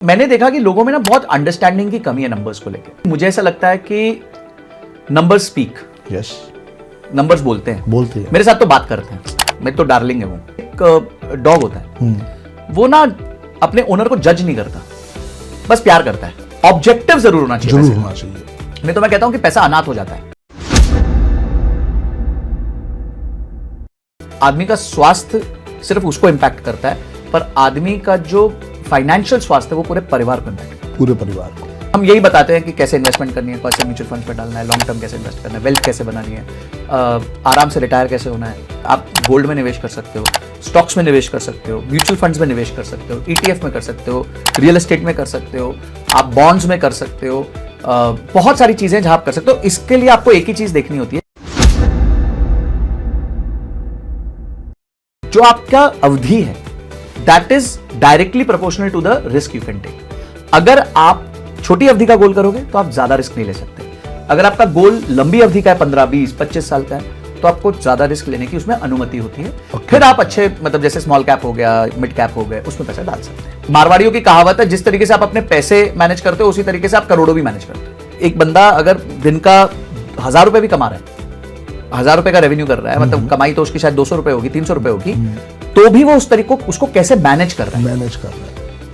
मैंने देखा कि लोगों में ना बहुत अंडरस्टैंडिंग की कमी है नंबर्स को लेकर। मुझे ऐसा लगता है कि नंबर्स स्पीक। यस, नंबर्स बोलते हैं। मेरे साथ तो बात करते हैं। मैं तो डार्लिंग है वो। एक डॉग होता है, वो ना अपने ओनर को जज नहीं करता, बस प्यार करता है। ऑब्जेक्टिव जरूर होना चाहिए। नहीं तो मैं कहता हूं कि पैसा अनाथ हो जाता है। आदमी का स्वास्थ्य सिर्फ उसको इंपैक्ट करता है, पर आदमी का जो फाइनेंशियल स्वास्थ्य है वो पूरे परिवार को इंपैक्ट करता है। पूरे परिवार को हम यही बताते हैं कि कैसे इन्वेस्टमेंट करनी है, कौन से म्यूचुअल फंड्स में डालना है, लॉन्ग टर्म कैसे इन्वेस्ट करना है, वेल्थ कैसे बनानी है, आराम से रिटायर कैसे होना है। आप गोल्ड में निवेश कर सकते हो, स्टॉक्स में निवेश कर सकते हो, म्यूचुअल फंड्स में निवेश कर सकते हो, ETF में कर सकते हो, रियल एस्टेट में कर सकते हो, आप बॉन्ड्स में कर सकते हो। बहुत सारी चीजें जहां आप कर सकते हो। इसके लिए आपको एक ही चीज देखनी होती है, जो आपका अवधि है that is directly proportional to the risk you can take. अगर आप छोटी अवधि का गोल करोगे तो आप ज्यादा रिस्क नहीं ले सकते। अगर आपका गोल लंबी अवधि का है, 15, 20, 25 साल का है, तो आपको ज्यादा रिस्क लेने की उसमें अनुमति होती है। फिर आप अच्छे मतलब जैसे स्मॉल कैप हो गया, मिड कैप हो गए, उसमें पैसा डाल सकते हैं। मारवाड़ियों की कहावत है, जिस तरीके से आप अपने पैसे मैनेज करते हो उसी तरीके से आप करोड़ों भी मैनेज करते हो। एक बंदा अगर दिन का 1000 रुपए भी कमा रहा है, 1000 रुपए का रेवेन्यू कर रहा है, मतलब कमाई तो उसकी शायद 200 रुपए होगी, 300 रुपए होगी, तो भी वो उस तरीके को उसको कैसे मैनेज कर रहा है।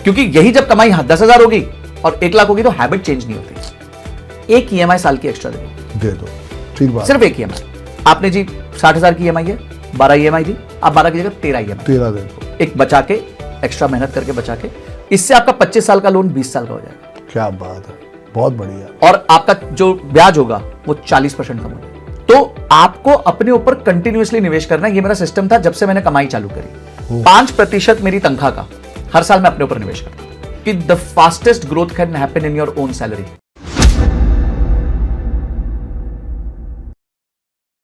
क्योंकि यही जब कमाई 10,000 होगी और 1 लाख होगी तो हैबिट चेंज नहीं होती। एक EMI साल की एक्स्ट्रा दे दो, ठीक बात। सिर्फ एक EMI। आपने जी 60,000 की EMI है, 12 EMI दी, आप 12 की जगह 13 EMI 13 दे दो। एक बचा के, एक्स्ट्रा मेहनत करके बचा के, इससे आपका 25 साल का लोन 20 साल का हो जाएगा। क्या बात है, बहुत बढ़िया। और आपका जो ब्याज होगा वो 40% कम हो जाएगा। तो आपको अपने ऊपर कंटिन्यूअसली निवेश करना है। ये मेरा सिस्टम था जब से मैंने कमाई चालू करी। 5% मेरी तनख्वाह का हर साल मैं अपने ऊपर निवेश करता हूं कि the fastest growth can happen in your own salary.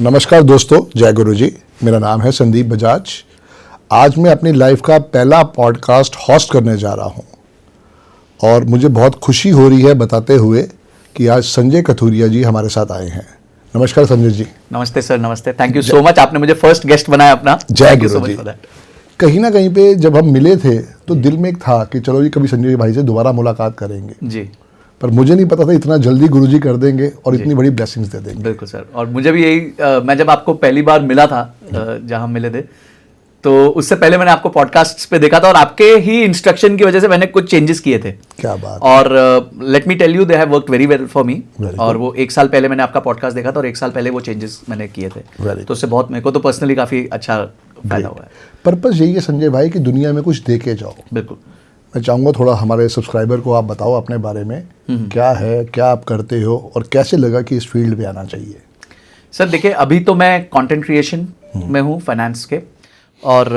नमस्कार दोस्तों, जय गुरु जी। मेरा नाम है संदीप बजाज। आज मैं अपनी लाइफ का पहला पॉडकास्ट होस्ट करने जा रहा हूं और मुझे बहुत खुशी हो रही है बताते हुए कि आज संजय कथुरिया जी हमारे साथ आए हैं। नमस्कार संजय जी। नमस्ते सर, नमस्ते। थैंक यू सो मच, आपने मुझे फर्स्ट गेस्ट बनाया अपना। जय गुरु जी। कहीं ना कहीं पे जब हम मिले थे तो दिल में एक था कि चलो जी कभी संजय भाई से दोबारा मुलाकात करेंगे जी, पर मुझे नहीं पता था इतना जल्दी गुरुजी कर देंगे और इतनी बड़ी ब्लेसिंग्स दे देंगे। बिल्कुल सर, और मुझे भी यही मैं जब आपको पहली बार मिला था जहां मिले थे, तो उससे पहले मैंने आपको पॉडकास्ट पे देखा था और आपके ही इंस्ट्रक्शन की वजह से मैंने कुछ चेंजेस किए थे। क्या बात। और let me tell you, they have worked very well for me. और वो 1 साल पहले मैंने आपका पॉडकास्ट देखा था और 1 साल पहले वो चेंजेस मैंने किए थे, तो उससे बहुत मेरे को तो पर्सनली काफी अच्छा फायदा हुआ है। पर्पस यही है संजय भाई कि दुनिया में कुछ दे के जाओ। बिल्कुल। मैं चाहूँगा थोड़ा हमारे सब्सक्राइबर को आप बताओ अपने बारे में, क्या है, क्या आप करते हो और कैसे लगा कि इस फील्ड में आना चाहिए। सर देखिए, अभी तो मैं कंटेंट क्रिएशन में हूँ, फाइनेंस के, और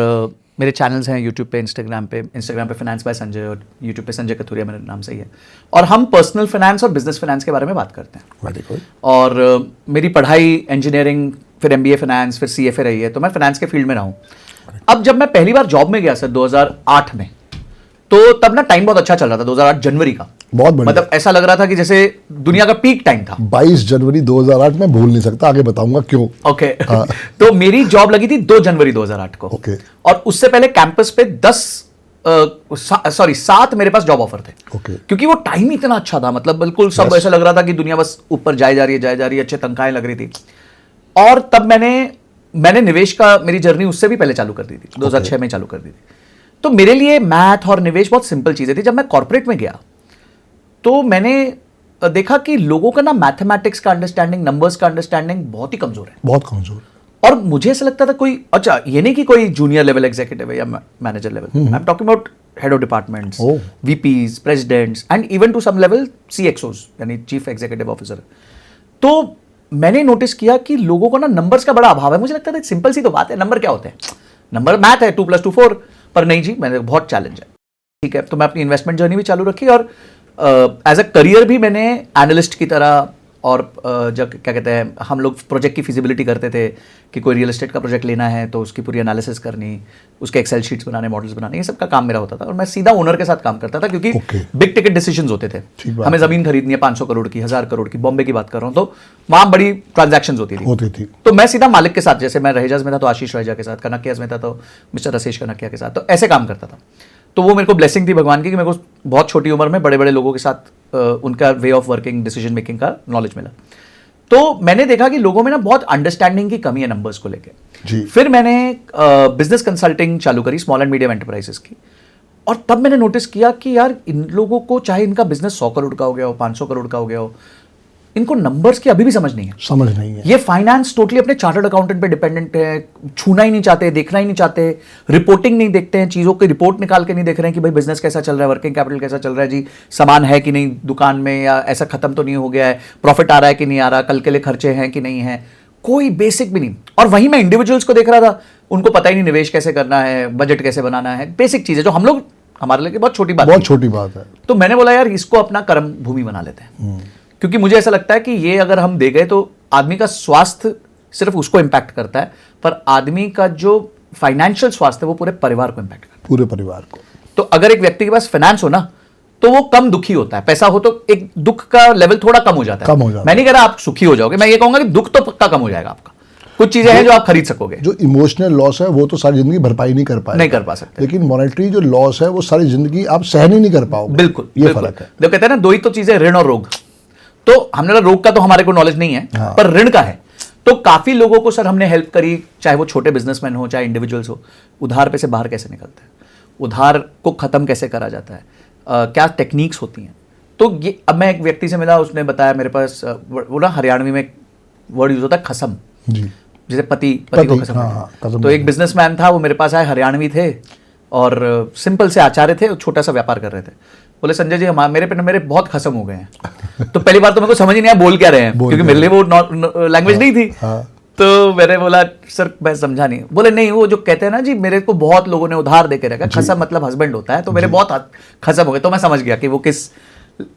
मेरे चैनल्स हैं यूट्यूब पे, इंस्टाग्राम पे फाइनेंस बाय संजय और यूट्यूब पे संजय कथुरिया मेरे नाम से ही है। और हम पर्सनल फाइनेंस और बिजनेस फाइनेंस के बारे में बात करते हैं। Very good. और मेरी पढ़ाई इंजीनियरिंग, फिर MBA फाइनेंस, फिर CFA रही है, तो मैं फाइनेंस के फील्ड में रहा हूँ। अब जब मैं पहली बार जॉब में गया सर 2008 में, तो तब ना टाइम बहुत अच्छा चल रहा था। 2008 जनवरी का, बहुत बढ़िया। मतलब ऐसा लग रहा था कि जैसे दुनिया का पीक टाइम था। 22 जनवरी 2008 में भूल नहीं सकता, आगे बताऊंगा क्यों। ओके। तो मेरी जॉब लगी थी 2 जनवरी 2008 को। ओके। और उससे पहले कैंपस पे 7 मेरे पास जॉब ऑफर थे। ओके। क्योंकि वो टाइम इतना अच्छा था, मतलब बिल्कुल सब ऐसा लग रहा था कि दुनिया बस ऊपर जाए जा रही है, अच्छे तनख्वाहें लग रही थी। और तब मैंने निवेश का, मेरी जर्नी उससे भी पहले चालू कर दी थी, 2006 में चालू कर दी थी। तो मेरे लिए मैथ और निवेश बहुत सिंपल चीजें थी। जब मैं कॉर्पोरेट में गया तो मैंने देखा कि लोगों का ना मैथमेटिक्स का अंडरस्टैंडिंग, नंबर्स का अंडरस्टैंडिंग बहुत ही कमजोर है। बहुत कमजोर। और मुझे ऐसा लगता था कोई, अच्छा ये नहीं कि कोई जूनियर लेवल एग्जीक्यूटिव है या manager level, I am talking about head of departments, VPs, presidents and even to some level CXOs यानी चीफ एग्जीक्यूटिव ऑफिसर। तो मैंने नोटिस किया कि लोगों को ना नंबर्स का बड़ा अभाव है। मुझे लगता था सिंपल सी तो बात है, नंबर क्या होते हैं, नंबर मैथ है, 2 + 2 4। पर नहीं जी, मैंने बहुत चैलेंज है। ठीक है, तो मैं अपनी इन्वेस्टमेंट जर्नी भी चालू रखी और एज अ करियर भी मैंने एनालिस्ट की तरह, और जब क्या कहते हैं, हम लोग प्रोजेक्ट की फिजिबिलिटी करते थे कि कोई रियल एस्टेट का प्रोजेक्ट लेना है तो उसकी पूरी एनालिसिस करनी, उसके एक्सेल शीट्स बनाने, मॉडल्स बनाने, ये सब का काम मेरा होता था। और मैं सीधा ओनर के साथ काम करता था क्योंकि बिग टिकट डिसीजंस होते थे। हमें जमीन खरीदनी है 500 करोड़ की, 1000 करोड़ की, बॉम्बे की बात कर रहा हूँ, तो वहां बड़ी ट्रांजैक्शंस होती थी। तो मैं सीधा मालिक के साथ, जैसे मैं रहेजाज में था तो आशीष रहेजा के साथ, कनकियाज में था तो मिस्टर रसेश कनकिया के साथ, तो ऐसे काम करता था। तो वो मेरे को ब्लेसिंग थी भगवान की कि मेरे को बहुत छोटी उम्र में बड़े बड़े लोगों के साथ उनका way of working, decision making का नॉलेज मिला। तो मैंने देखा कि लोगों में ना बहुत अंडरस्टैंडिंग की कमी है नंबर्स को लेके। फिर मैंने बिजनेस कंसल्टिंग चालू करी स्मॉल एंड मीडियम एंटरप्राइजेस की, और तब मैंने नोटिस किया कि यार इन लोगों को, चाहे इनका बिजनेस 100 करोड़ का हो गया हो, 500 करोड़ का हो गया हो, इनको नंबर्स की अभी भी समझ नहीं है। ये फाइनेंस टोटली अपने चार्टर्ड अकाउंटेंट पे डिपेंडेंट है, छूना ही नहीं चाहते, देखना ही नहीं चाहते, रिपोर्टिंग नहीं देखते हैं, चीज़ों की रिपोर्ट निकाल के नहीं देख रहे हैं कि भाई बिजनेस कैसा चल रहा है, वर्किंग कैपिटल कैसा चल रहा है, जी सामान है कि नहीं दुकान में, या ऐसा खत्म तो नहीं हो गया है, प्रॉफिट आ रहा है कि नहीं आ रहा, कल के लिए खर्चे हैं कि नहीं है, कोई बेसिक भी नहीं। और वहीं मैं इंडिविजुअल्स को देख रहा था, उनको पता ही नहीं निवेश कैसे करना है, बजट कैसे बनाना है, बेसिक चीज़ें जो हम लोग, हमारे लिए बहुत छोटी बात है। तो मैंने बोला यार इसको अपना कर्म भूमि बना लेते हैं, क्योंकि मुझे ऐसा लगता है कि ये अगर हम दे गए तो आदमी का स्वास्थ्य सिर्फ उसको इंपैक्ट करता है, पर आदमी का जो फाइनेंशियल स्वास्थ्य है वो पूरे परिवार को इंपैक्ट करता है, पूरे परिवार को। तो अगर एक व्यक्ति के पास फाइनेंस हो ना तो वो कम दुखी होता है, पैसा हो तो एक दुख का लेवल थोड़ा कम हो जाता है। मैं नहीं कह रहा आप सुखी हो जाओगे, मैं ये कहूंगा कि दुख तो पक्का कम हो जाएगा आपका। कुछ चीजें हैं जो आप खरीद सकोगे। जो इमोशनल लॉस है वो तो सारी जिंदगी भरपाई नहीं कर पा सकते, लेकिन मॉनेटरी जो लॉस है वो सारी जिंदगी आप सहन ही नहीं कर पाओगे। बिल्कुल, ये फर्क है। जब कहते हैं ना दो ही तो चीजें, ऋण और रोग, तो हमने रोग का तो हमारे को नॉलेज नहीं है, हाँ। पर ऋण का है। तो काफी लोगों को सर हमने हेल्प करी, चाहे वो छोटे बिजनेसमैन हो चाहे इंडिविजुअल्स हो, उधार पे से बाहर कैसे निकलते हैं, उधार को खत्म कैसे करा जाता है, क्या टेक्निक्स होती हैं। तो ये अब मैं एक व्यक्ति से मिला, उसने बताया मेरे पास वो ना हरियाणवी में वर्ड यूज होता है खसम, जैसे पति को खसम। हाँ, तो एक बिजनेसमैन था, वो मेरे पास आए, हरियाणवी थे और सिंपल से आचार्य थे, छोटा सा व्यापार कर रहे थे। बोले संजय जी मेरे बहुत खसम हो गए हैं। तो पहली बार तो मेरे को समझ ही नहीं आया बोल क्या रहे हैं, क्योंकि मेरे लिए वो लैंग्वेज नहीं थी। तो मैंने बोला सर मैं समझा नहीं। बोले नहीं, वो जो कहते हैं ना जी, मेरे को बहुत लोगों ने उधार देके रखा, खसम मतलब हस्बैंड होता है, तो मेरे बहुत खसम हो गए। तो मैं समझ गया कि वो किस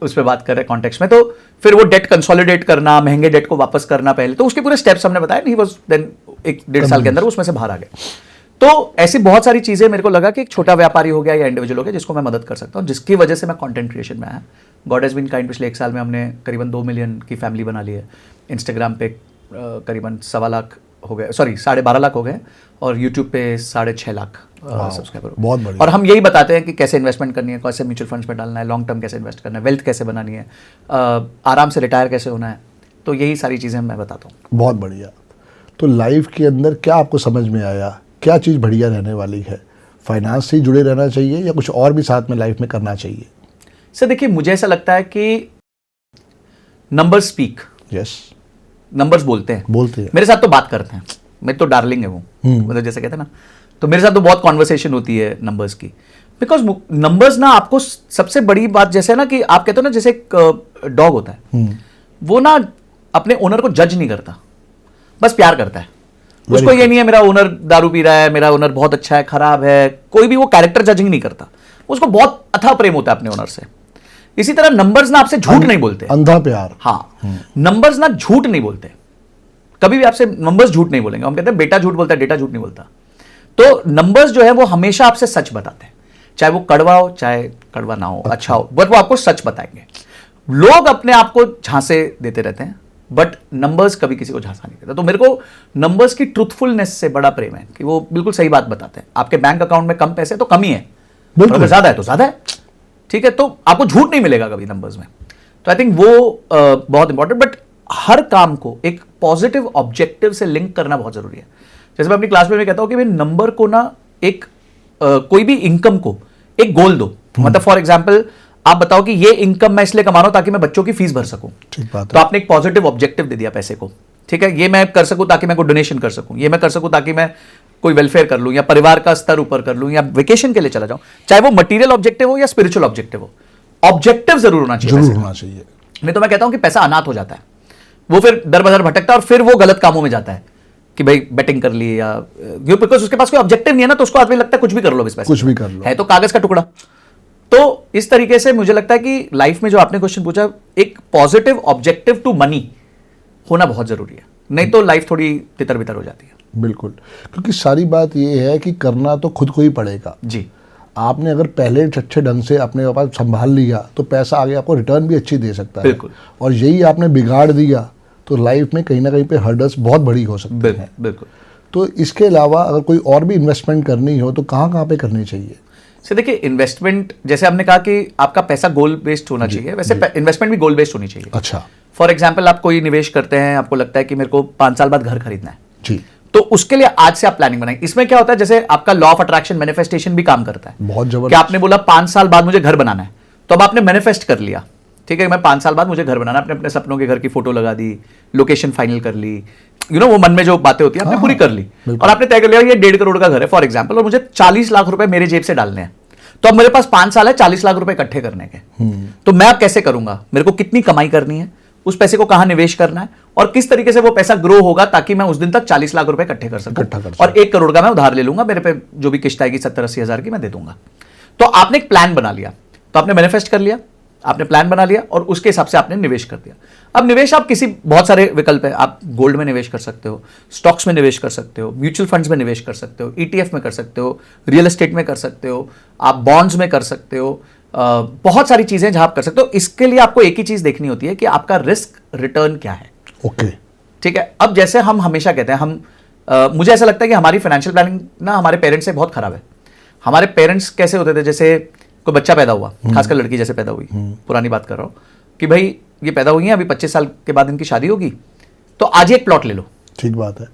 उस पर बात कर रहे हैं कॉन्टेक्स्ट में। तो फिर वो डेट कंसोलिडेट करना, महंगे डेट को वापस करना पहले, तो उसके पूरे स्टेप्स हमने बताया। नहीं बस देन 1-1.5 साल के अंदर उसमें से बाहर आ गए। तो ऐसी बहुत सारी चीजें मेरे को लगा कि एक छोटा व्यापारी हो गया या इंडिविजुअल हो गया जिसको मैं मदद कर सकता हूँ, जिसकी वजह से मैं कंटेंट क्रिएशन में आया। गॉड हैज बीन काइंड, पिछले 1 साल में हमने करीबन 2 मिलियन की फैमिली बना ली है। इंस्टाग्राम पे करीबन 1.25 लाख हो गए, सॉरी 12.5 लाख हो गए, और यूट्यूब पे 6.5 लाख सब्सक्राइबर। बहुत बढ़िया। और हम यही बताते हैं कि कैसे इन्वेस्टमेंट करनी है, कैसे म्यूचुअल फंड्स में डालना है, लॉन्ग टर्म कैसे इन्वेस्ट करना है, वेल्थ कैसे बनानी है, आराम से रिटायर कैसे होना है। तो यही सारी चीज़ें मैं बताता हूँ। बहुत बढ़िया। तो लाइफ के अंदर क्या आपको समझ में आया, क्या चीज़ बढ़िया रहने वाली है? फाइनेंस से ही जुड़े रहना चाहिए या कुछ और भी साथ में लाइफ में करना चाहिए? सर देखिए, मुझे ऐसा लगता है कि नंबर्स स्पीक। यस, नंबर्स बोलते हैं। मेरे साथ तो बात करते हैं, मेरे तो डार्लिंग है वो, मतलब जैसे कहते हैं ना, तो मेरे साथ तो बहुत कॉन्वर्सेशन होती है नंबर्स की। बिकॉज नंबर्स ना आपको सबसे बड़ी बात, जैसे ना कि आप कहते हो ना, जैसे एक डॉग होता है, वो ना अपने ओनर को जज नहीं करता, बस प्यार करता है। उसको ये नहीं है मेरा ओनर दारू पी रहा है, मेरा ओनर बहुत अच्छा है, खराब है, कोई भी वो कैरेक्टर जजिंग नहीं करता। उसको बहुत अथाह प्रेम होता है अपने ओनर से। इसी तरह नंबर्स ना आपसे झूठ नहीं बोलते, अंधा प्यार। हाँ, नंबर्स ना झूठ नहीं बोलते, कभी भी आपसे नंबर्स झूठ नहीं बोलेंगे। हम कहते हैं बेटा झूठ बोलता है, डेटा झूठ नहीं बोलता। तो नंबर्स जो है वो हमेशा आपसे सच बताते हैं, चाहे वो कड़वा हो चाहे कड़वा ना हो, अच्छा हो, बट वो आपको सच बताएंगे। लोग अपने आप को झांसे देते रहते हैं, बट नंबर्स कभी किसी को झांसा नहीं देता। तो मेरे को नंबर्स की ट्रूथफुलनेस से बड़ा प्रेम है कि वो बिल्कुल सही बात बताते हैं। आपके बैंक अकाउंट में कम पैसे तो कम ही है, अगर ज्यादा है तो ज्यादा है, ठीक है। तो आपको झूठ नहीं मिलेगा कभी नंबर्स में। तो आई थिंक वो बहुत इंपॉर्टेंट। बट हर काम को एक पॉजिटिव ऑब्जेक्टिव से लिंक करना बहुत जरूरी है। जैसे मैं अपनी क्लास में कहता हूं कि भाई नंबर को ना एक कोई भी इनकम को एक गोल दो। मतलब फॉर एग्जाम्पल आप बताओ कि ये इनकम मैं इसलिए कमा रहा हूं ताकि मैं बच्चों की फीस भर सकूं, तो आपने एक पॉजिटिव ऑब्जेक्टिव दे दिया पैसे को, ठीक है। ये मैं कर सकूं ताकि मैं कोई डोनेशन कर सकूं, ये मैं कर सकूं ताकि मैं कोई वेलफेयर कर लूं, या परिवार का स्तर ऊपर कर लूं, या वेकेशन के लिए चला जाऊं। चाहे वो मटीरियल ऑब्जेक्टिव हो या स्पिरिचुअल ऑब्जेक्टिव हो, ऑब्जेक्टिव जरूर होना चाहिए। नहीं तो मैं कहता हूं कि पैसा अनाथ हो जाता है, वो फिर दर बदर भटकता है और फिर वो गलत कामों में जाता है कि भाई बेटिंग कर ली, या बिकॉज उसके पास कोई ऑब्जेक्टिव नहीं है ना, तो उसको आदमी लगता है कुछ भी कर लो, कुछ भी कर लो, है तो कागज का टुकड़ा। तो इस तरीके से मुझे लगता है कि लाइफ में जो आपने क्वेश्चन पूछा, एक पॉजिटिव ऑब्जेक्टिव टू मनी होना बहुत जरूरी है, नहीं तो लाइफ थोड़ी तितर बितर हो जाती है। बिल्कुल, क्योंकि सारी बात ये है कि करना तो खुद को ही पड़ेगा जी। आपने अगर पहले अच्छे ढंग से अपने पास संभाल लिया तो पैसा आगे आपको रिटर्न भी अच्छी दे सकता है। बिल्कुल। और यही आपने बिगाड़ दिया तो लाइफ में कहीं ना कहीं पे हर्डल्स बहुत बड़ी हो सकती हैं। बिल्कुल। तो इसके अलावा अगर कोई और भी इन्वेस्टमेंट करनी हो तो कहाँ पे करनी चाहिए? से देखिए, इन्वेस्टमेंट जैसे हमने कहा कि आपका पैसा गोल बेस्ड होना चाहिए, वैसे इन्वेस्टमेंट भी गोल बेस्ड होनी चाहिए। अच्छा। फॉर एग्जाम्पल, आप कोई निवेश करते हैं, आपको लगता है कि मेरे को 5 साल बाद घर खरीदना है जी, तो उसके लिए आज से आप प्लानिंग बनाएं। इसमें क्या होता है, जैसे आपका लॉ ऑफ अट्रैक्शन मैनिफेस्टेशन भी काम करता है। बहुत कि जबरदस्त। आपने बोला 5 साल बाद मुझे घर बनाना है, तो अब आपने मैनिफेस्ट कर लिया, ठीक है, मैं 5 साल बाद मुझे घर बनाना, आपने अपने सपनों के घर की फोटो लगा दी, लोकेशन फाइनल कर ली, वो मन में जो बातें होती है आपने पूरी कर ली, और आपने तय कर लिया ये 1.5 करोड़ का घर है फॉर एग्जाम्पल, और मुझे 40 लाख रुपए मेरे जेब से डालने हैं। तो अब मेरे पास 5 साल है 40 लाख रुपए इकट्ठे करने के। तो मैं अब कैसे करूंगा, मेरे को कितनी कमाई करनी है, उस पैसे को कहां निवेश करना है, और किस तरीके से वो पैसा ग्रो होगा ताकि मैं उस दिन तक 40 लाख रुपए इकट्ठे कर सकूं, और 1 करोड़ का मैं उधार ले लूंगा, मेरे पे जो भी किस्त आएगी 70-80 हजार की मैं दे दूंगा। तो आपने एक प्लान बना लिया, तो आपने मैनिफेस्ट कर लिया, आपने प्लान बना लिया, और उसके हिसाब से आपने निवेश कर दिया। अब निवेश आप किसी बहुत सारे विकल्प है, आप गोल्ड में निवेश कर सकते हो, स्टॉक्स में निवेश कर सकते हो, म्यूचुअल फंड्स में निवेश कर सकते हो, ETF में कर सकते हो, रियल एस्टेट में कर सकते हो, आप बॉन्ड्स में कर सकते हो, बहुत सारी चीजें जहां आप कर सकते हो। इसके लिए आपको एक ही चीज देखनी होती है कि आपका रिस्क रिटर्न क्या है। ओके, ठीक है। अब जैसे हम हमेशा कहते हैं, मुझे ऐसा लगता है कि हमारी फाइनेंशियल प्लानिंग ना हमारे पेरेंट्स से बहुत खराब है। हमारे पेरेंट्स कैसे होते थे, जैसे कोई बच्चा पैदा हुआ, खासकर लड़की जैसे पैदा हुई, पुरानी बात कर रहा हूं, कि भाई ये पैदा हुई है, अभी 25 साल के बाद इनकी शादी होगी, तो आज ही एक प्लॉट ले लो। ठीक बात है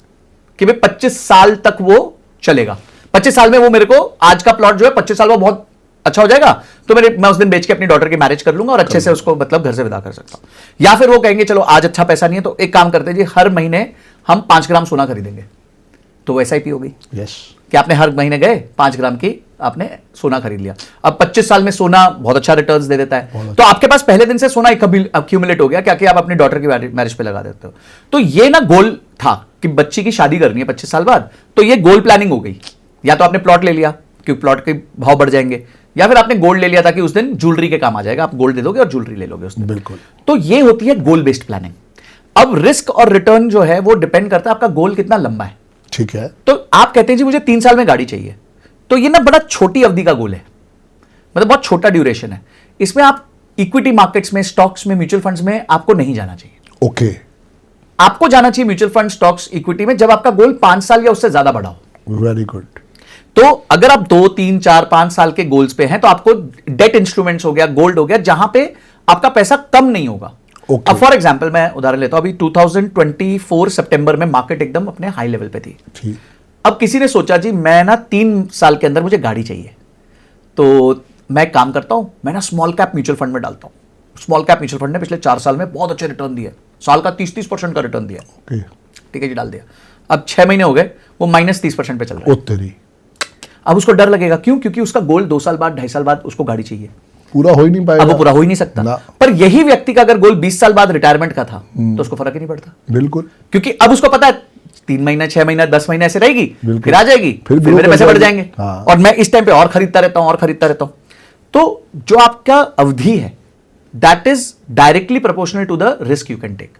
कि भाई 25 साल तक वो चलेगा, 25 साल में वो मेरे को आज का प्लॉट जो है 25 साल में बहुत अच्छा हो जाएगा, तो मैं उस दिन बेच के अपनी डॉटर की मैरिज कर लूंगा और अच्छे से उसको मतलब घर से विदा कर सकता हूं। या फिर वो कहेंगे चलो आज अच्छा पैसा नहीं है, तो एक काम करते हैं जी, हर महीने हम 5 ग्राम सोना खरीदेंगे, तो वो SIP हो गई। यस, कि आपने हर महीने गए 5 ग्राम की आपने सोना खरीद लिया। अब 25 साल में सोना बहुत अच्छा रिटर्न्स दे देता है, तो आपके पास पहले दिन से सोना अक्यूमुलेट हो गया, क्या कि आप अपनी डॉटर की मैरिज पे लगा देते हो। तो ये ना गोल था कि बच्ची की शादी करनी है 25 साल बाद, तो ये गोल प्लानिंग हो गई। या तो आपने प्लॉट ले लिया क्योंकि प्लॉट के भाव बढ़ जाएंगे, या फिर आपने गोल्ड ले लिया था कि उस दिन ज्वेलरी के काम आ जाएगा, आप गोल्ड दे दोगे और ज्वेलरी ले लोगे उस दिन। बिल्कुल। तो ये होती है गोल बेस्ड प्लानिंग। अब रिस्क और रिटर्न जो है वो डिपेंड करता है आपका गोल कितना लंबा है। ठीक है। तो आप कहते हैं जी मुझे 3 साल में गाड़ी चाहिए, तो ये ना बड़ा छोटी अवधि का गोल है, मतलब बहुत छोटा ड्यूरेशन है। इसमें आप इक्विटी मार्केट्स में, स्टॉक्स में, म्यूचुअल फंड्स में आपको नहीं जाना चाहिए। ओके, आपको जाना चाहिए म्यूचुअल फंड, स्टॉक्स, इक्विटी में जब आपका गोल 5 साल या उससे ज्यादा बड़ा हो। Very good. तो अगर आप 2, 3, 4, 5 साल के गोल्स पे हैं, तो आपको डेट इंस्ट्रूमेंट्स हो गया, गोल्ड हो गया, जहां पे आपका पैसा कम नहीं होगा। Okay. अब फॉर एग्जांपल मैं उदाहरण लेता हूं, अभी 2024 सितंबर में मार्केट एकदम अपने हाई लेवल पे थी। ठीक। अब किसी ने सोचा जी मैं ना 3 साल के अंदर मुझे गाड़ी चाहिए, तो मैं एक काम करता हूं, मैं ना स्मॉल कैप म्यूचुअल फंड में डालता हूं। स्मॉल कैप म्यूचुअल फंड ने पिछले 4 साल में बहुत अच्छे रिटर्न दिए, साल का 30% का रिटर्न दिया। ओके, ठीक है जी, डाल दिया। अब 6 महीने हो गए, वो -30% पे चल रहा है। उत्तरी अब उसको डर लगेगा, क्यों? क्योंकि उसका गोल 2 साल बाद, 2.5 साल बाद उसको गाड़ी चाहिए, पूरा हो ही नहीं पाएगा। अब वो पूरा हो ही नहीं सकता। पर यही व्यक्ति का अगर गोल 20 साल बाद रिटायरमेंट का था, तो उसको फर्क ही नहीं पड़ता। बिल्कुल, क्योंकि अब उसको पता है 3 महीना, 6 महीना, 10 महीना ऐसे रहेगी, बिल्कुल। फिर आ जाएगी, फिर मेरे पैसे बढ़ जाएंगे, हाँ। और मैं इस टाइम पे और खरीदता रहता हूं और खरीदता रहता हूं। तो जो आपका अवधि है that is directly proportional to the risk you can take.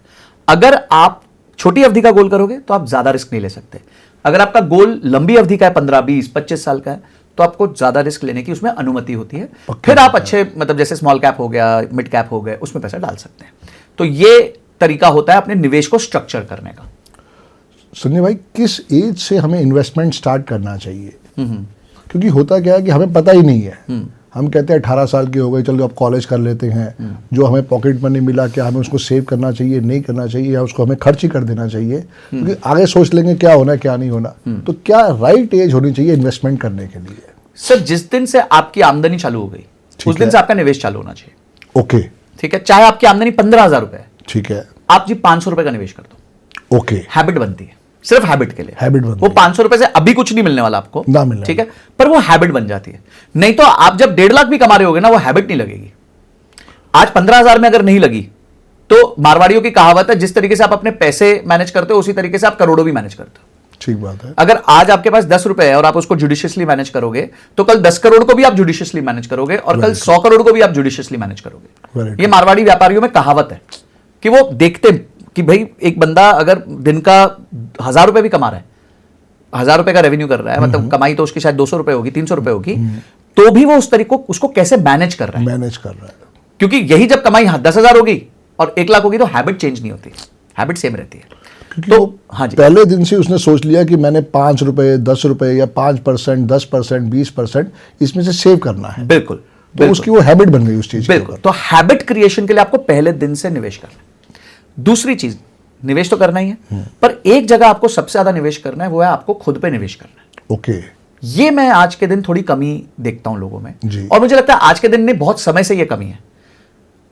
अगर आप छोटी अवधि का गोल करोगे तो आप ज्यादा रिस्क नहीं ले सकते। अगर आपका गोल लंबी अवधि का है, 15, 20, 25 साल का है, तो आपको ज्यादा रिस्क लेने की उसमें अनुमति होती है। फिर आप अच्छे मतलब जैसे स्मॉल कैप हो गया, मिड कैप हो गए, उसमें पैसा डाल सकते हैं। तो ये तरीका होता है अपने निवेश को स्ट्रक्चर करने का। संजय भाई, किस एज से हमें इन्वेस्टमेंट स्टार्ट करना चाहिए? क्योंकि होता क्या है कि हमें पता ही नहीं है। हम कहते हैं 18 साल के हो गए, चलो अब कॉलेज कर लेते हैं, जो हमें पॉकेट मनी मिला क्या हमें उसको सेव करना चाहिए, नहीं करना चाहिए, या उसको हमें खर्च ही कर देना चाहिए, क्योंकि आगे सोच लेंगे क्या होना क्या नहीं होना। तो क्या राइट एज होनी चाहिए इन्वेस्टमेंट करने के लिए? सर, जिस दिन से आपकी आमदनी चालू हो गई उस दिन से आपका निवेश चालू होना चाहिए। ओके, ठीक है। चाहे आपकी आमदनी 15,000 रुपए है, ठीक है, आप जी 500 रुपए का निवेश कर दो। ओके, हैबिट बनती है, सिर्फ हैबिट के लिए। हैबिट बनती वो 500 रुपए से अभी कुछ नहीं मिलने वाला आपको, ना मिलने, ठीक है, पर वो हैबिट बन जाती है। नहीं तो आप जब 1.5 लाख भी कमा रहे होगे ना, वो हैबिट नहीं लगेगी। आज 15,000 में अगर नहीं लगी, तो मारवाड़ियों की कहावत है, जिस तरीके से आप अपने पैसे मैनेज करते हो उसी तरीके से आप करोड़ों भी मैनेज करते हो। ठीक बात है। अगर आज आपके पास 10 रुपए है और आप उसको जुडिशियसली मैनेज करोगे, तो कल 10 करोड़ को भी आप जुडिशियसली मैनेज करोगे, और कल 100 करोड़ को भी आप जुडिशियसली मैनेज करोगे। ये मारवाड़ी व्यापारियों में कहावत है कि वो देखते कि भाई एक बंदा अगर दिन का 1000 रुपए भी कमा रहा है, 1000 रुपए का रेवेन्यू कर रहा है, मतलब कमाई तो उसकी शायद 200 रुपए होगी, 300 रुपए होगी, तो भी वो उस तरीके को उसको कैसे मैनेज कर रहा है, मैनेज कर रहा है। क्योंकि यही जब कमाई 10,000 होगी और 1 लाख होगी, तो हैबिट चेंज नहीं होती, हैबिट सेम रहती है। क्योंकि तो वो हाँ जी, पहले दिन से उसने सोच लिया कि मैंने 5 रुपए, 10 रुपए या 5%, 10%, 20% इसमें से सेव करना है। बिल्कुल तो बिल्कुल उसकी वो हैबिट बन गई उस चीज के बिल्कुल। ऊपर। तो हैबिट क्रिएशन के लिए आपको पहले दिन से निवेश करना है। दूसरी चीज, निवेश तो करना ही है, पर एक जगह आपको सबसे ज्यादा निवेश करना है, वो है आपको खुद पे निवेश करना है। ओके। ये मैं आज के दिन थोड़ी कमी देखता हूं लोगों में, जी। और मुझे लगता है आज के दिन में बहुत समय से ये कमी है।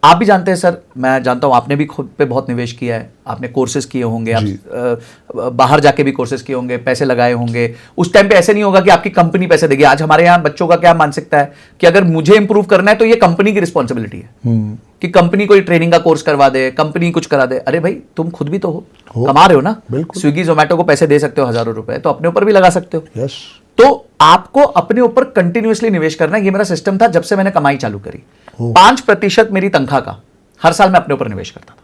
आप भी जानते हैं सर, मैं जानता हूं आपने भी खुद पे बहुत निवेश किया है, आपने कोर्सेज किए होंगे, आप बाहर जाके भी कोर्सेज किए होंगे, पैसे लगाए होंगे। उस टाइम पे ऐसे नहीं होगा कि आपकी कंपनी पैसे देगी। आज हमारे यहाँ बच्चों का क्या मानसिकता है कि अगर मुझे इंप्रूव करना है तो ये कंपनी की रिस्पॉन्सिबिलिटी है कि कंपनी कोई ट्रेनिंग का कोर्स करवा दे, कंपनी कुछ करा दे। अरे भाई, तुम खुद भी तो हो, कमा रहे हो ना। बिल्कुल। स्विगी जोमेटो को पैसे दे सकते हो हजारों रुपए, तो अपने ऊपर भी लगा सकते हो। यस। तो आपको अपने ऊपर कंटिन्यूअसली निवेश करना है। ये मेरा सिस्टम था जब से मैंने कमाई चालू करी। 5% मेरी तनख्वाह का हर साल मैं अपने ऊपर निवेश करता था।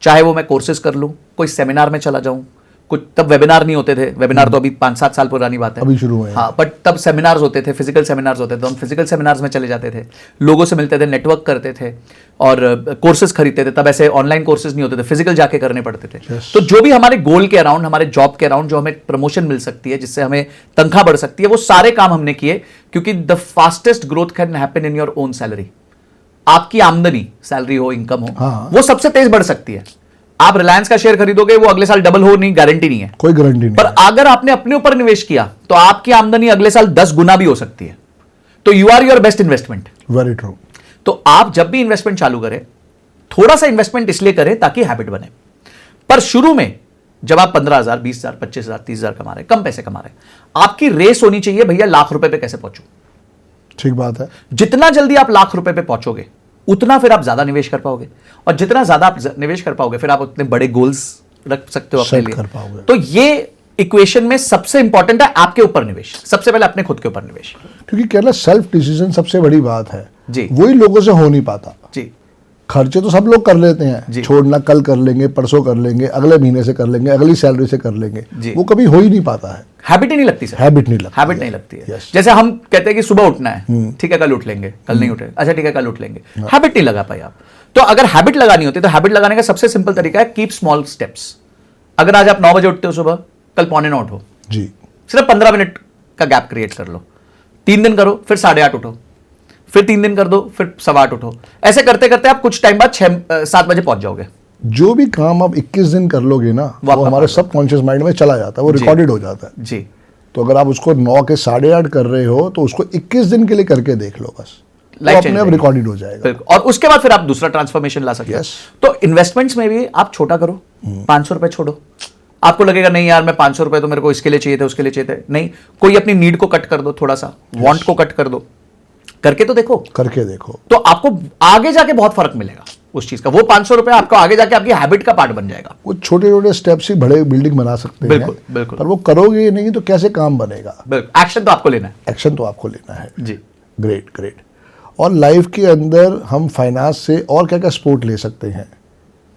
चाहे वो मैं कोर्सेज कर लूं, कोई सेमिनार में चला जाऊं, कुछ तब वेबिनार नहीं होते थे, वेबिनार तो अभी 5-7 साल पुरानी बात है, अभी शुरू हुए हैं। हाँ, बट तब सेमिनार्स होते थे, फिजिकल सेमिनार्स होते थे। हम फिजिकल सेमिनार्स में चले जाते थे, लोगों से मिलते थे, नेटवर्क करते थे और कोर्सेज खरीदते थे। तब ऐसे ऑनलाइन कोर्सेज नहीं होते थे, फिजिकल जाके करने पड़ते थे। Yes. तो जो भी हमारे गोल के अराउंड, हमारे जॉब के अराउंड जो हमें प्रमोशन मिल सकती है, जिससे हमें तनख्वाह बढ़ सकती है, वो सारे काम हमने किए, क्योंकि the fastest growth can happen in your own salary. आपकी आमदनी, सैलरी हो, इनकम हो, हाँ। वो सबसे तेज बढ़ सकती है। आप रिलायंस का शेयर खरीदोगे, वो अगले साल डबल हो, नहीं, गारंटी नहीं है। कोई गारंटी नहीं पर है। अगर आपने अपने ऊपर निवेश किया तो आपकी आमदनी अगले साल 10 गुना भी हो सकती है। तो you are your best investment. Very true. तो आप जब भी इन्वेस्टमेंट चालू करें, थोड़ा सा इन्वेस्टमेंट इसलिए करें ताकि हैबिट बने। पर शुरू में जब आप 15,000, 20,000, 25,000, 30,000 कमा रहे, कम पैसे कमा रहे, आपकी रेस होनी चाहिए, भैया लाख रुपए पे कैसे पहुंचू। ठीक बात है। जितना जल्दी आप लाख रुपए पे पहुंचोगे, उतना फिर आप ज्यादा निवेश कर पाओगे, और जितना ज्यादा आप निवेश कर पाओगे, फिर आप उतने बड़े गोल्स रख सकते हो अपने सेट लिए। कर पाओगे। तो ये इक्वेशन में सबसे इंपॉर्टेंट है आपके ऊपर निवेश, सबसे पहले अपने खुद के ऊपर निवेश। क्योंकि क्या ना, सेल्फ डिसीजन सबसे बड़ी बात है जी। वही लोगों से हो नहीं पाता। जी खर्चे तो सब लोग कर लेते हैं, जी। छोड़ना कल कर लेंगे, परसों कर लेंगे, अगले महीने से कर लेंगे, अगली सैलरी से कर लेंगे, जी। वो कभी हो ही नहीं पाता है। हैबिट ही नहीं लगती सर, हैबिट नहीं लगती। हैबिट नहीं लगती है। Yes. जैसे हम कहते हैं कि सुबह उठना है, ठीक है कल उठ लेंगे, कल नहीं उठे, अच्छा ठीक है कल उठ लेंगे, हैबिट नहीं लगा पाए आप। तो अगर हैबिट लगानी होती है, तो हैबिट लगाने का सबसे सिंपल तरीका है कीप स्मॉल स्टेप्स। अगर आज आप 9 बजे उठते हो सुबह, कल 8:45 उठो, जी। सिर्फ 15 मिनट का गैप क्रिएट कर लो। 3 दिन करो, फिर 8:30 उठो, फिर 3 दिन कर दो, फिर 8:15 उठो। ऐसे करते करते आप कुछ टाइम बाद 6-7 बजे पहुंच जाओगे। जो भी काम आप 21 दिन कर लोगे ना, वो वो हमारे सबकॉन्शियस माइंड में चला जाता है, वो जी। रिकॉर्डेड हो जाता है। जी तो अगर आप उसको 9 के 8:30 कर रहे हो, तो उसको 21 दिन के लिए करके देख लो, बस Life वो change अपने आप रहेगी। रिकॉर्डेड हो जाएगा। बिल्कुल। और उसके बाद फिर आप दूसरा ट्रांसफॉर्मेशन ला सकते हो। Yes. तो इन्वेस्टमेंट्स में भी आप छोटा करो, 500 रुपए छोड़ो। आपको लगेगा नहीं यार, मैं 500 रुपए तो मेरे को इसके लिए चाहिए थे, उसके लिए चाहिए थे, नहीं, कोई अपनी नीड को कट कर दो, थोड़ा सा वांट को कट कर दो, करके तो देखो। करके देखो। तो आपको आगे जाके बहुत फर्क मिलेगा उस चीज का। वो 500 रुपए आपको आगे जाके आपकी हैबिट का पार्ट बन जाएगा। वो छोटे छोटे स्टेप्स ही बड़े बिल्डिंग बना सकते हैं। बिल्कुल, बिल्कुल। पर वो करोगे ही नहीं तो कैसे काम बनेगा। बिल्कुल, एक्शन तो आपको लेना है। एक्शन तो आपको लेना है। जी ग्रेट ग्रेट। और लाइफ के अंदर हम फाइनेंस से और क्या क्या सपोर्ट ले सकते हैं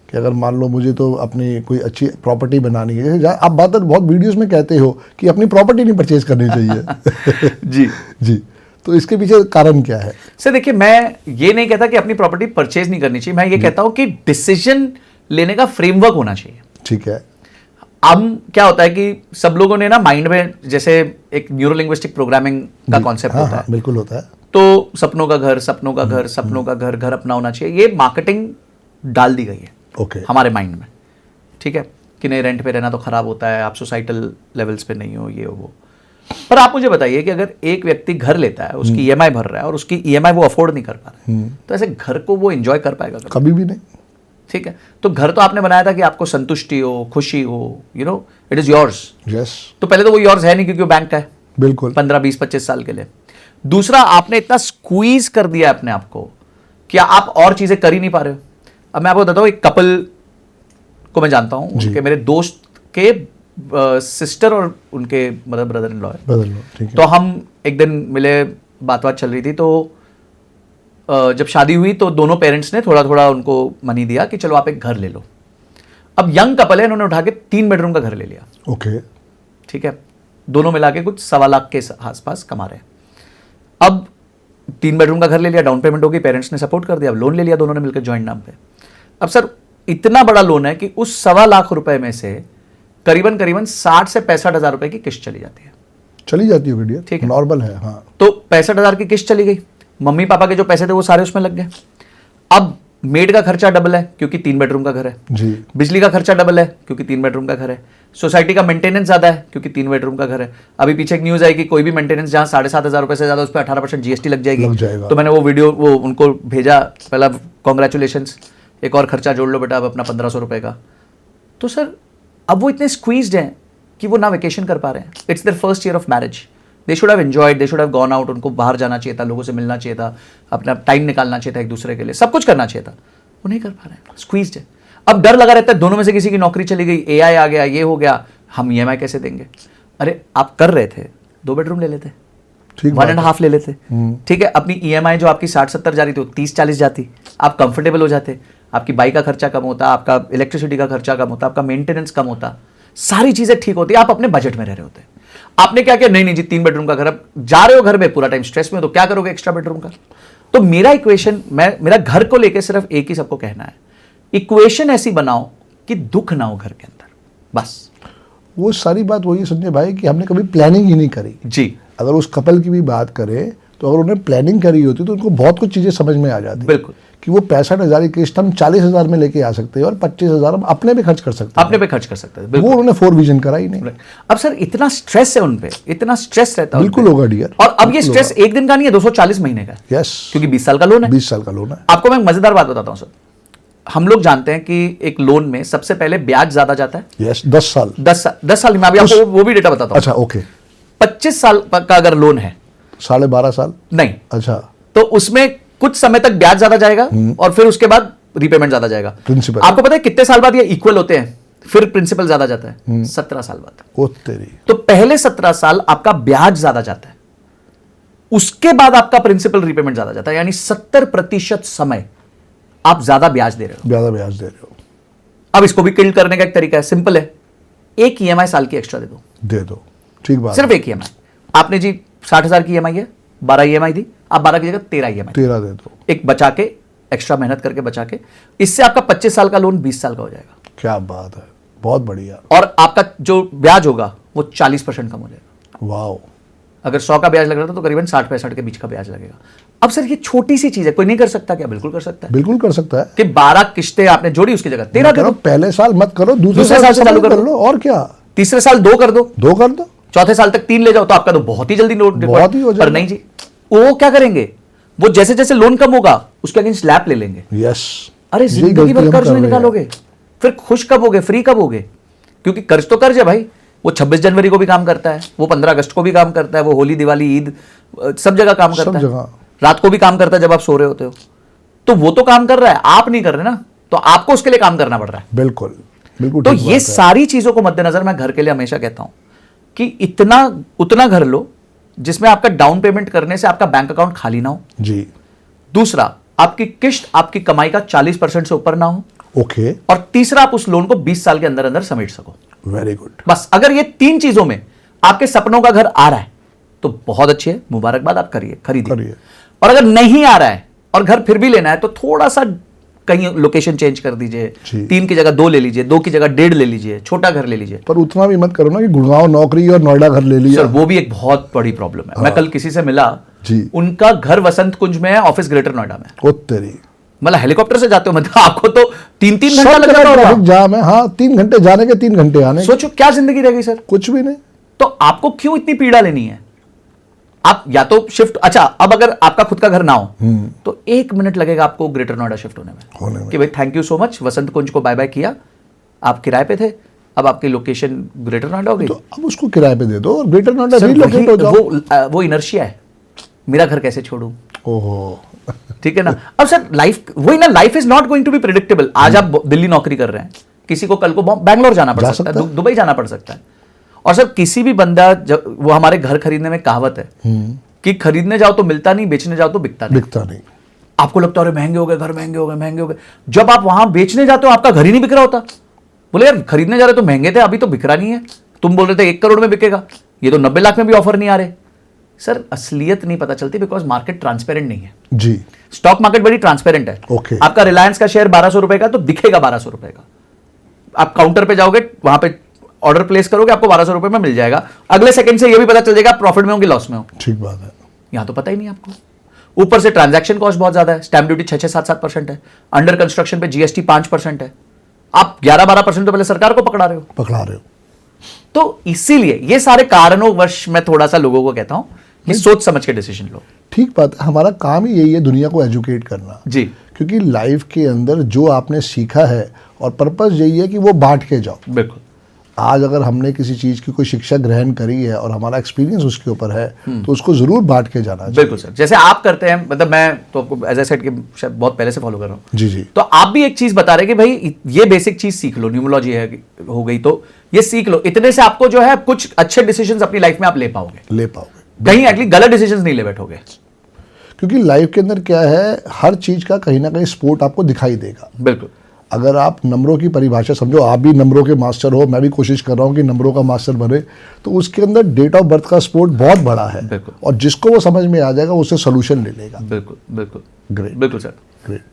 कि अगर मान लो मुझे तो अपनी कोई अच्छी प्रॉपर्टी बनानी है, जैसे आप बात बहुत वीडियोस में कहते हो कि अपनी प्रॉपर्टी नहीं परचेज करनी चाहिए। जी जी। तो इसके पीछे कारण क्या है? सर देखिए, मैं ये नहीं कहता कि अपनी प्रॉपर्टी परचेज नहीं करनी चाहिए, मैं ये कहता हूं कि डिसीजन लेने का फ्रेमवर्क होना चाहिए। ठीक है। अब क्या होता है कि सब लोगों ने ना माइंड में, जैसे एक न्यूरोलिंग्विस्टिक प्रोग्रामिंग का कॉन्सेप्ट हाँ होता हाँ है, बिल्कुल होता है। तो सपनों का घर, सपनों का घर, सपनों का घर, घर अपना होना चाहिए। ये मार्केटिंग डाल दी गई है ओके। हमारे माइंड में, ठीक है, कि नहीं रेंट पे रहना तो खराब होता है, आप सोसाइटल लेवल्स पे नहीं हो, ये हो वो। पर आप मुझे बताइए कि अगर एक व्यक्ति घर लेता है, उसकी ईएमआई भर रहा है और उसकी ईएमआई वो अफोर्ड नहीं कर पा रहा है, तो ऐसे घर को वो एंजॉय कर पाएगा कभी? कभी भी नहीं। ठीक है, तो घर तो आपने बनाया था कि आपको संतुष्टि हो, खुशी हो, you know, it is yours. Yes तो पहले तो वो योर्स है नहीं, क्योंकि वो बैंक का है बिल्कुल। 15, 20, 25 साल के लिए। दूसरा, आपने इतना स्क्वीज कर दिया अपने आप को कि आप और चीजें कर ही नहीं पा रहे हो। अब मैं आपको बताता हूँ, एक कपल को मैं जानता हूँ, उनके मेरे दोस्त के सिस्टर और उनके मदर ब्रदर इन लॉ है। बदल लो। ठीक है। तो हम एक दिन मिले, बात चल रही थी, तो जब शादी हुई तो दोनों पेरेंट्स ने थोड़ा थोड़ा उनको मनी दिया कि चलो आप एक घर ले लो। अब यंग कपल है, इन्होंने उठा के 3 बेडरूम का घर ले लिया। ओके। ठीक है, दोनों मिला के कुछ 1.25 लाख के आसपास कमा रहे हैं। अब 3 बेडरूम का घर ले लिया, डाउन पेमेंट होगी, पेरेंट्स ने सपोर्ट कर दिया, अब लोन ले लिया दोनों ने मिलकर जॉइंट नाम पे। अब सर इतना बड़ा लोन है कि उस 1.25 लाख रुपए में से करीबन करीबन 60 से 65 हजार रुपए की किस्त चली जाती है। चली जाती होगी डियर, ठीक है, नॉर्मल है। हाँ, तो 65 हजार की किस्त चली गई, मम्मी पापा के जो पैसे थे वो सारे उसमें लग गए। अब मेड का खर्चा डबल है क्योंकि 3 बेडरूम का घर है जी, बिजली का खर्चा डबल है क्योंकि 3 बेडरूम का घर है, सोसाइटी का मेंटेनेंस ज्यादा है क्योंकि 3 बेडरूम का घर है। अभी पीछे एक न्यूज आई कि कोई भी मेंटेनेंस जहां 7,500 रुपए से ज्यादा उस पर 18% जीएसटी लग जाएगी। लग जाएगा। तो मैंने वो वीडियो वो उनको भेजा, पहला कॉन्ग्रेचुलेशन, एक और खर्चा जोड़ लो बेटा अब अपना 1500 रुपए का। तो सर अब वो इतने स्क्वीज्ड हैं कि वो ना वेकेशन कर पा रहे हैं। It's their first year of marriage, they should have enjoyed, they should have gone out, उनको बाहर जाना चाहिए था, लोगों से मिलना चाहिए था, अपना टाइम निकालना चाहिए था एक दूसरे के लिए, सब कुछ करना चाहिए था, वो नहीं कर पा रहे हैं, स्क्वीज्ड है। अब डर लगा रहता है दोनों में से किसी की नौकरी चली गई, एआई आ गया, ये हो गया, हम ईएमआई कैसे देंगे। अरे आप कर रहे थे 2 बेडरूम ले लेते, ठीक 1.5 ले लेते, ठीक है, अपनी ईएमआई जो आपकी 60-70 जा रही थी वो 30-40 जाती, आप कंफर्टेबल हो जाते, आपकी बाइक का खर्चा कम होता, आपका इलेक्ट्रिसिटी का खर्चा कम होता, आपका मेंटेनेंस कम होता, सारी चीजें ठीक होती, आप अपने बजट में रह रहे होते। आपने क्या किया, नहीं जी 3 बेडरूम का घर, अब जा रहे हो घर में पूरा टाइम स्ट्रेस में, तो क्या करोगे एक्स्ट्रा बेडरूम का। तो मेरा इक्वेशन, मेरा घर को लेकर सिर्फ एक ही सबको कहना है, इक्वेशन ऐसी बनाओ कि दुख ना हो घर के अंदर, बस। वो सारी बात वही है संजय भाई कि हमने कभी प्लानिंग ही नहीं करी जी, अगर उस कपल की भी बात करें तो अगर उन्हें प्लानिंग करी होती तो उनको बहुत कुछ चीज़ें समझ में आ जाती। बिल्कुल, कि वो 65,000 की किस्त हम 40,000 में लेके आ सकते हैं और 25,000 हम अपने पे खर्च कर सकते हैं। अपने पे खर्च कर सकते हैं, वो बिल्कुल। उन्होंने 4 विजन करा ही नहीं। अब सर इतना स्ट्रेस है उन पे, इतना स्ट्रेस रहता है उन पे। बिल्कुल होगा डियर। और अब ये स्ट्रेस एक दिन का नहीं है, 240 महीने का है, यस, क्योंकि 20 साल का लोन है। 20 साल का लोन है। आपको मैं एक मजेदार बात बताता हूं सर, हम लोग जानते हैं कि एक लोन में सबसे पहले ब्याज ज्यादा जाता है। यस, 10 साल। 10 साल में, अभी आपको वो भी डेटा बताता हूं। अच्छा, ओके। 25 साल का अगर लोन है, 12.5 साल नहीं, अच्छा, तो उसमें कुछ समय तक ब्याज ज्यादा जाएगा और फिर उसके बाद रिपेमेंट ज्यादा जाएगा। प्रिंसिपल। आपको पता है कितने साल बाद ये इक्वल होते हैं, फिर प्रिंसिपल ज्यादा जाता है? 17 साल बाद। ओ तेरी। तो पहले 17 साल आपका ब्याज ज्यादा जाता है, उसके बाद आपका प्रिंसिपल रिपेमेंट ज्यादा जाता है, यानी 70% समय आप ज्यादा ब्याज दे रहे हो। ज्यादा ब्याज दे रहे हो। अब इसको भी किल करने का एक तरीका है, सिंपल है, एक ईएमआई साल की एक्स्ट्रा दे दो, ठीक बात। सिर्फ एक ईएमआई। आपने जी 60,000 की ईएमआई है, 12 ईएमआई दी, आप 12 की जगह 13 ईएमआई 13 दे दो, एक बचा के, एक्स्ट्रा मेहनत करके बचा के, इससे आपका 25 साल का लोन 20 साल का हो जाएगा। क्या बात है, बहुत बढ़िया। और आपका जो ब्याज होगा वो 40% कम हो जाएगा। वाओ। अगर 100 का ब्याज लग रहा था तो करीबन 60-65 के बीच का ब्याज लगेगा। अब सर ये छोटी सी चीज है, कोई नहीं कर सकता क्या? बिल्कुल कर सकता है, बिल्कुल कर सकता है कि 12 किस्तें आपने जोड़ी, उसकी जगह 13 कर दो। पहले साल मत करो, दूसरे साल साल से चालू कर लो, और क्या, तीसरे साल 2 कर दो, 2 कर दो, चौथे साल तक 3 ले जाओ, तो आपका तो बहुत ही जल्दी नोट बहुत ही हो जाएगा। पर नहीं जी, वो क्या करेंगे, वो जैसे जैसे लोन कम होगा उसके अगेंस्ट स्लैब ले लेंगे। यस। अरे यही जिंदगी गलती भर हम कर्ज कर नहीं रहे हैं। निकालोगे, फिर खुश कब होगे, फ्री कब होगे? क्योंकि कर्ज तो कर्ज है भाई, वो 26 जनवरी को भी काम करता है, वो 15 अगस्त को भी काम करता है, वो होली, दिवाली, ईद, सब जगह काम करता है, रात को भी काम करता है जब आप सो रहे होते हो। तो वो तो काम कर रहा है, आप नहीं कर रहे ना, तो आपको उसके लिए काम करना पड़ रहा है। बिल्कुल बिल्कुल। तो ठीक ये बात है। सारी चीजों को मद्देनजर मैं घर के लिए हमेशा कहता हूं कि इतना उतना घर लो जिसमें आपका डाउन पेमेंट करने से आपका बैंक अकाउंट खाली ना हो। जी। दूसरा, आपकी किस्त आपकी कमाई का 40% से ऊपर ना हो। ओके। और तीसरा, आप उस लोन को 20 साल के अंदर अंदर समेट सको। Very good. बस अगर ये 3 चीजों में आपके सपनों का घर आ रहा है तो बहुत अच्छी है, मुबारकबाद, आप करिए, खरीदिए। और अगर नहीं आ रहा है और घर फिर भी लेना है तो थोड़ा सा कहीं लोकेशन चेंज कर दीजिए, 3 की जगह 2 ले लीजिए, 2 की जगह 1.5 ले लीजिए, छोटा घर ले लीजिए। पर उतना भी मत करो ना कि गुड़गांव नौकरी और नोएडा घर ले लिया। सर वो भी एक बहुत बड़ी प्रॉब्लम है। मैं कल किसी से मिला जी, उनका घर वसंत कुंज में है, ऑफिस ग्रेटर नोएडा में। ओ तेरी। मतलब हेलीकॉप्टर से जाते हो, मतलब आपको तो 3-3 घंटा लग जाता होगा। जाम है, हाँ, 3 घंटे जाने के 3 घंटे आने के। सोचो क्या जिंदगी रह गई सर। कुछ भी नहीं। तो आपको क्यों इतनी पीड़ा लेनी है? आप या तो शिफ्ट, अच्छा अब अगर आपका खुद का घर ना हो तो 1 मिनट लगेगा आपको ग्रेटर नोएडा शिफ्ट होने में कि भाई थैंक यू सो मच, वसंत कुंज को बाय बाय किया, आप किराए पे थे, अब आपकी लोकेशन ग्रेटर नोएडा हो गई, तो अब उसको किराए पे दे दो और ग्रेटर नोएडा सर रिलोकेट हो जाओ। वो इनर्शिया है, मेरा घर कैसे छोड़ूं? ओहो। ठीक है ना। अब सर लाइफ वही ना, life is not going to be predictable. आज आप दिल्ली नौकरी कर रहे हैं, किसी को कल को बैंगलोर जाना पड़ सकता है, दुबई जाना पड़ सकता है। और सर किसी भी बंदा, वो हमारे घर खरीदने में कहावत है कि खरीदने जाओ तो मिलता नहीं, बेचने जाओ तो बिकता नहीं। आपको लगता है महंगे हो गए घर, महंगे हो गए। जब आप वहां बेचने जाते हो आपका घर ही नहीं बिक रहा होता। बोले यार खरीदने जा रहे तो महंगे थे, अभी तो बिक रहा नहीं है। तुम बोल रहे थे 1 करोड़ में बिकेगा, ये तो 90 लाख में भी ऑफर नहीं आ रहे। सर असलियत नहीं पता चलती बिकॉज मार्केट ट्रांसपेरेंट नहीं है जी। स्टॉक मार्केट बड़ी ट्रांसपेरेंट है। ओके। आपका रिलायंस का शेयर 1200 रुपए का तो दिखेगा 1200 रुपए का। आप काउंटर पे जाओगे, वहां पे ऑर्डर प्लेस करोगे आपको 1200 रुपए में मिल जाएगा, अगले सेकंड से ये भी पता चल जाएगा प्रॉफिट में हो कि लॉस में हो। ठीक बात है। यहां तो पता ही नहीं आपको। ऊपर से ट्रांजैक्शन कॉस्ट बहुत ज्यादा है, स्टैम्प ड्यूटी 6-7% है, अंडर कंस्ट्रक्शन पे जीएसटी 5% है, आप 11-12% तो पहले सरकार को पकड़ा रहे हो। तो इसीलिए ये सारे कारणों वश मैं थोड़ा सा लोगों को कहता हूं कि सोच समझ के डिसीजन लो। ठीक बात है, हमारा काम ही यही है दुनिया को एजुकेट करना जी, क्योंकि लाइफ के अंदर जो आपने सीखा है और पर्पस यही है कि वो बांट के जाओ। बिल्कुल। आज अगर हमने किसी चीज की कोई शिक्षा ग्रहण करी है और हमारा एक्सपीरियंस उसके ऊपर है तो उसको जरूर बांट के जाना चाहिए। बिल्कुल सर, जैसे आप करते हैं, मतलब मैं तो आपको एज ए सेट कि शायद बहुत पहले से फॉलो कर रहा हूँ। जी जी। तो आप भी एक चीज बता रहे कि भाई ये बेसिक चीज सीख लो, न्यूमरोलॉजी है हो गई तो ये सीख लो, इतने से आपको जो है कुछ अच्छे डिसीजंस अपनी लाइफ में आप ले पाओगे, कहीं एक्चुअली गलत डिसीजंस नहीं ले बैठोगे। क्योंकि लाइफ के अंदर क्या है, हर चीज का कहीं ना कहीं स्पोर्ट आपको दिखाई देगा। बिल्कुल। अगर आप नंबरों की परिभाषा समझो, आप भी नंबरों के मास्टर हो, मैं भी कोशिश कर रहा हूँ कि नंबरों का मास्टर बने, तो उसके अंदर डेट ऑफ बर्थ का स्पोर्ट बहुत बड़ा है। बिल्कुल। और जिसको वो समझ में आ जाएगा उससे सोल्यूशन ले लेगा। बिल्कुल बिल्कुल। ग्रेट। बिल्कुल सर। ग्रेट।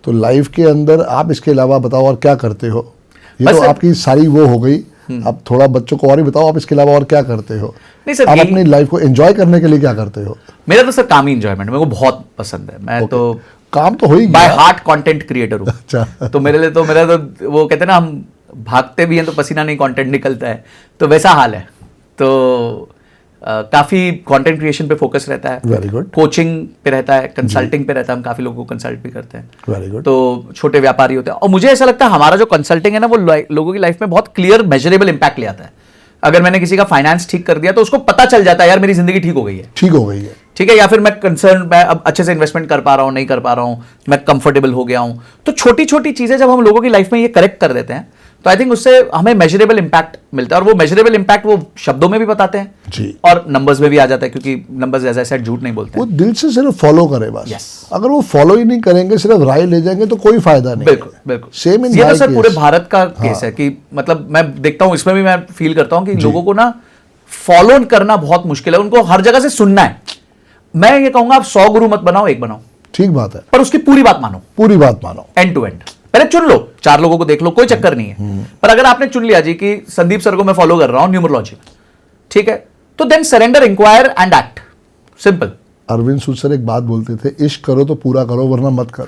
तो लाइफ के अंदर आप इसके अलावा बताओ और क्या करते हो? ये तो आपकी सारी वो हो गई, अब थोड़ा बच्चों को और ही बताओ आप इसके अलावा और क्या करते हो? नहीं सर, आप अपनी लाइफ को एंजॉय करने के लिए क्या करते हो? मेरा तो सर काम ही एंजॉयमेंट मेरे को बहुत पसंद है। मैं तो काम तो हो ही बाय गया। हार्ट कंटेंट क्रिएटर हूँ। अच्छा। तो मेरे तो वो कहते हैं ना, हम भागते भी हैं तो पसीना नहीं कंटेंट निकलता है, तो वैसा हाल है। तो काफी कंटेंट क्रिएशन पे फोकस रहता है। Very good. कोचिंग पे रहता है, कंसल्टिंग पे रहता है, हम काफी लोगों को कंसल्ट भी करते हैं। Very good. तो छोटे व्यापारी होते हैं, और मुझे ऐसा लगता है हमारा जो कंसल्टिंग है ना, वो लोगों की लाइफ में बहुत क्लियर मेजरेबल इंपैक्ट ले आता है। अगर मैंने किसी का फाइनेंस ठीक कर दिया तो उसको पता चल जाता है यार मेरी जिंदगी ठीक हो गई है। ठीक हो गई है। ठीक है, या फिर मैं अब अच्छे से इन्वेस्टमेंट कर पा रहा हूं, नहीं कर पा रहा हूं, मैं कंफर्टेबल हो गया हूं। तो छोटी छोटी चीजें जब हम लोगों की लाइफ में ये करेक्ट कर देते हैं तो आई थिंक उससे हमें मेजरेबल इंपैक्ट मिलता है। और वो मेजरेबल इंपैक्ट वो शब्दों में भी बताते हैं जी, और नंबर्स में भी आ जाता है, क्योंकि नंबर्स जैसा सेट झूठ नहीं बोलते वो दिल से सिर्फ फॉलो करे बस। Yes. अगर वो फॉलो ही नहीं करेंगे, सिर्फ राय ले जाएंगे तो कोई फायदा नहीं। बिल्कुल बिल्कुल। सेम इन ये तो माय सर पूरे केस। भारत का केस है कि मतलब मैं देखता हूं, इसमें भी मैं फील करता हूं कि लोगों को ना फॉलो करना बहुत मुश्किल है, उनको हर जगह से सुनना है। मैं ये कहूंगा आप 100 गुरु मत बनाओ, एक बनाओ। ठीक बात है, पर उसकी पूरी बात मानो, पूरी बात मानो, एंड टू एंड। पहले चुन लो, 4 लोगों को देख लो, कोई चक्कर नहीं है। पर अगर आपने चुन लिया जी कि संदीप सर को मैं फॉलो कर रहा हूं न्यूमरोलॉजी में, ठीक है, तो then surrender, inquire and act. Simple. Arvind Sood sir एक बात बोलते थे, इश्क करो तो पूरा करो वरना मत करो।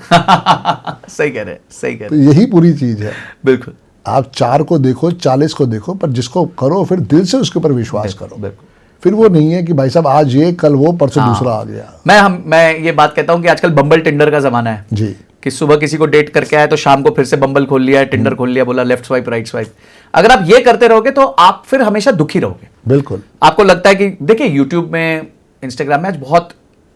सही कह रहे हैं, सही कह तो रहे हैं। यही पूरी चीज है। बिल्कुल आप 4 को देखो, 40 को देखो, पर जिसको करो फिर दिल से उसके ऊपर विश्वास करो। बिल्कुल। फिर वो नहीं है कि भाई साहब आज ये कल वो परसों दूसरा आ गया। मैं ये बात कहता हूं कि आजकल बम्बल टिंडर का जमाना है जी। कि सुबह किसी को डेट करके आए तो शाम को फिर से बम्बल खोल लिया है, टिंडर खोल लिया, बोला लेफ्ट स्वाइप राइट स्वाइप। अगर आप ये करते रहोगे तो आप फिर हमेशा दुखी रहोगे। बिल्कुल। आपको लगता है कि देखिए यूट्यूब में, इंस्टाग्राम में आज बहुत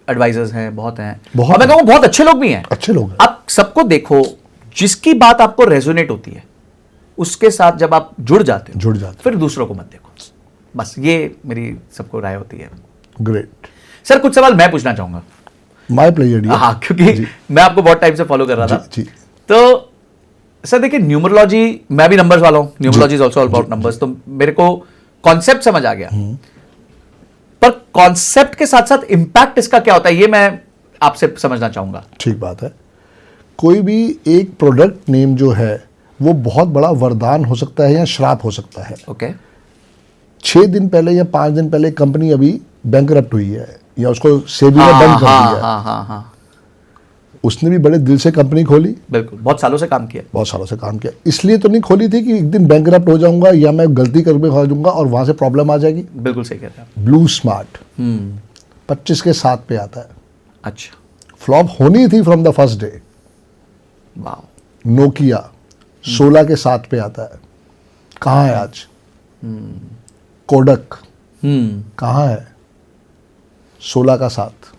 एडवाइजर्स हैं, बहुत हैं, बहुत और मैं कहूँ बहुत अच्छे लोग भी हैं। अच्छे लोग हैं। आप सबको देखो, जिसकी बात आपको रेजोनेट होती है उसके साथ जब आप जुड़ जाते हो, फिर दूसरों को मत देखो। बस ये मेरी सबको राय होती है। ग्रेट सर कुछ सवाल मैं पूछना चाहूंगा। My pleasure. हाँ, क्योंकि मैं आपको बहुत टाइम से फॉलो कर रहा था। जी। तो सर देखिए, न्यूमरोलॉजी, मैं भी नंबर्स वाला हूं, numerology is also all about numbers, तो मेरे को कॉन्सेप्ट समझ आ गया। पर कॉन्सेप्ट के साथ साथ इंपैक्ट इसका क्या होता है, ये मैं आपसे समझना चाहूंगा। ठीक बात है। कोई भी एक प्रोडक्ट नेम जो है वो बहुत बड़ा वरदान हो सकता है या श्राप हो सकता है। ओके। 6 दिन पहले या 5 दिन पहले कंपनी अभी बैंकरप्ट हुई है या उसको सेबी ने बंद कर दिया। हाँ। उसने भी बड़े दिल से कंपनी खोली, बिल्कुल, बहुत सालों से काम किया। बहुत सालों से काम किया। इसलिए तो नहीं खोली थी कि एक दिन बैंकरप्ट हो जाऊंगा या मैं गलती करके खा जाऊंगा और वहां से प्रॉब्लम आ जाएगी। बिल्कुल सही कह रहे हैं। ब्लू स्मार्ट 25 के 7 पे आता है। अच्छा। फ्लॉप होनी थी फ्रॉम द फर्स्ट डे। वाह। नोकिया 16 के 7 पे आता है। कहाँ है आज? कोडक कहाँ है? 16 का 7।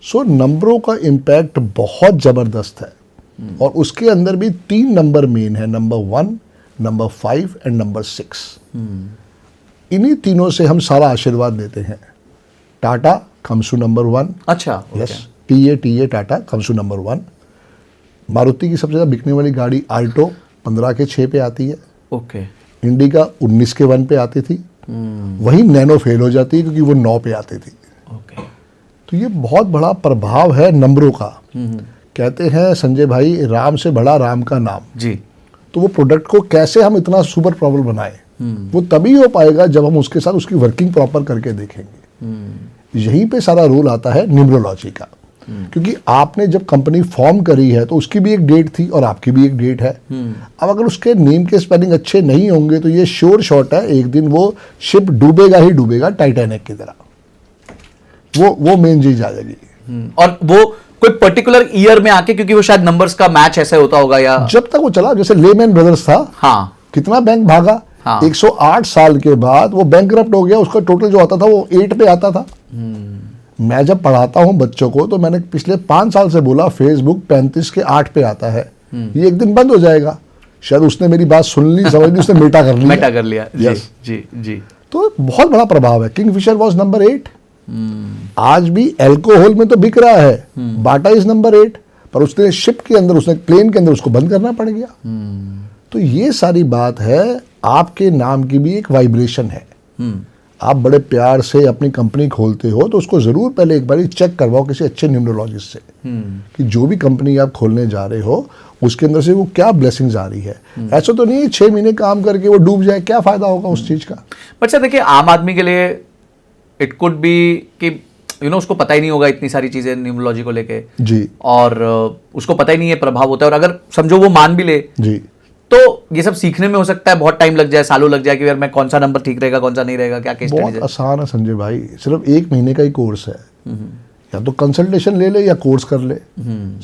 सो नंबरों का इम्पैक्ट बहुत जबरदस्त है। और उसके अंदर भी 3 नंबर मेन है, नंबर 1, नंबर 5 एंड नंबर 6। इन्हीं तीनों से हम सारा आशीर्वाद लेते हैं। Tata comes to number 1। अच्छा। Yes, TA Tata comes to number 1। Maruti की सबसे ज़्यादा बिकने वाली गाड़ी आल्टो 15 के 6 पे आती है। ओके। इंडिका 19 के 1 पे आती थी। वही नैनो फेल हो जाती है क्योंकि वो 9 पे आती थी। ओके। तो ये बहुत बड़ा प्रभाव है नंबरों का। कहते हैं संजय भाई, राम से बड़ा राम का नाम। जी। तो वो प्रोडक्ट को कैसे हम इतना सुपर प्रॉबल बनाए, वो तभी हो पाएगा जब हम उसके साथ उसकी वर्किंग प्रॉपर करके देखेंगे। यहीं पे सारा रोल आता है न्यूमरोलॉजी का, क्योंकि आपने जब कंपनी फॉर्म करी है तो उसकी भी एक डेट थी और आपकी भी एक डेट है। अब अगर उसके नेम के स्पेलिंग अच्छे नहीं होंगे तो ये श्योर शॉट है, एक दिन वो शिप डूबेगा ही डूबेगा, टाइटैनिक की तरह। वो मेन चीज आ जाएगी। और वो कोई पर्टिकुलर ईयर में आके, क्योंकि वो शायद नंबर्स का मैच ऐसे होता होगा, या जब तक वो चला, जैसे लेमैन ब्रदर्स था, हाँ, कितना बैंक भागा, हाँ। 108 साल के बाद वो बैंकरप्ट हो गया, उसका टोटल जो आता था वो 8 पे आता था। मैं जब पढ़ाता हूं बच्चों को तो मैंने पिछले 5 साल से बोला फेसबुक 35 के 8 पे आता है, ये एक दिन बंद हो जाएगा। शायद उसने मेरी बात सुन ली, समझ ली, उसने मेटा कर लिया। मेटा कर लिया। Yes. जी। तो बहुत बड़ा प्रभाव है। किंगफिशर वॉज नंबर 8, आज भी अल्कोहल में तो बिक रहा है, बाटा इज नंबर 8, पर उसने शिप के अंदर, उसने प्लेन के अंदर उसको बंद करना पड़ गया। तो ये सारी बात है, आपके नाम की भी एक वाइब्रेशन है। आप बड़े प्यार से अपनी कंपनी खोलते हो तो उसको जरूर पहले एक बार चेक करवाओ किसी अच्छे न्यूमरोलॉजिस्ट से, कि जो भी कंपनी आप खोलने जा रहे हो उसके अंदर से वो क्या ब्लेसिंग्स आ रही है। ऐसा तो नहीं 6 महीने काम करके वो डूब जाए, क्या फायदा होगा उस चीज का। बच्चा देखिए, आम आदमी के लिए इट कुड बी कि उसको पता ही नहीं होगा इतनी सारी चीजें न्यूमरोलॉजी को लेके जी, और उसको पता ही नहीं है प्रभाव होता है, और अगर समझो वो मान भी ले जी, तो ये सब सीखने में हो सकता है बहुत टाइम लग जाए, सालों लग जाए कि यार मैं कौन सा नंबर ठीक रहेगा, कौन सा नहीं रहेगा, क्या केस स्टडी बहुत है। आसान है संजय भाई, सिर्फ 1 महीने का ही कोर्स है। या तो कंसल्टेशन ले ले या कोर्स कर ले।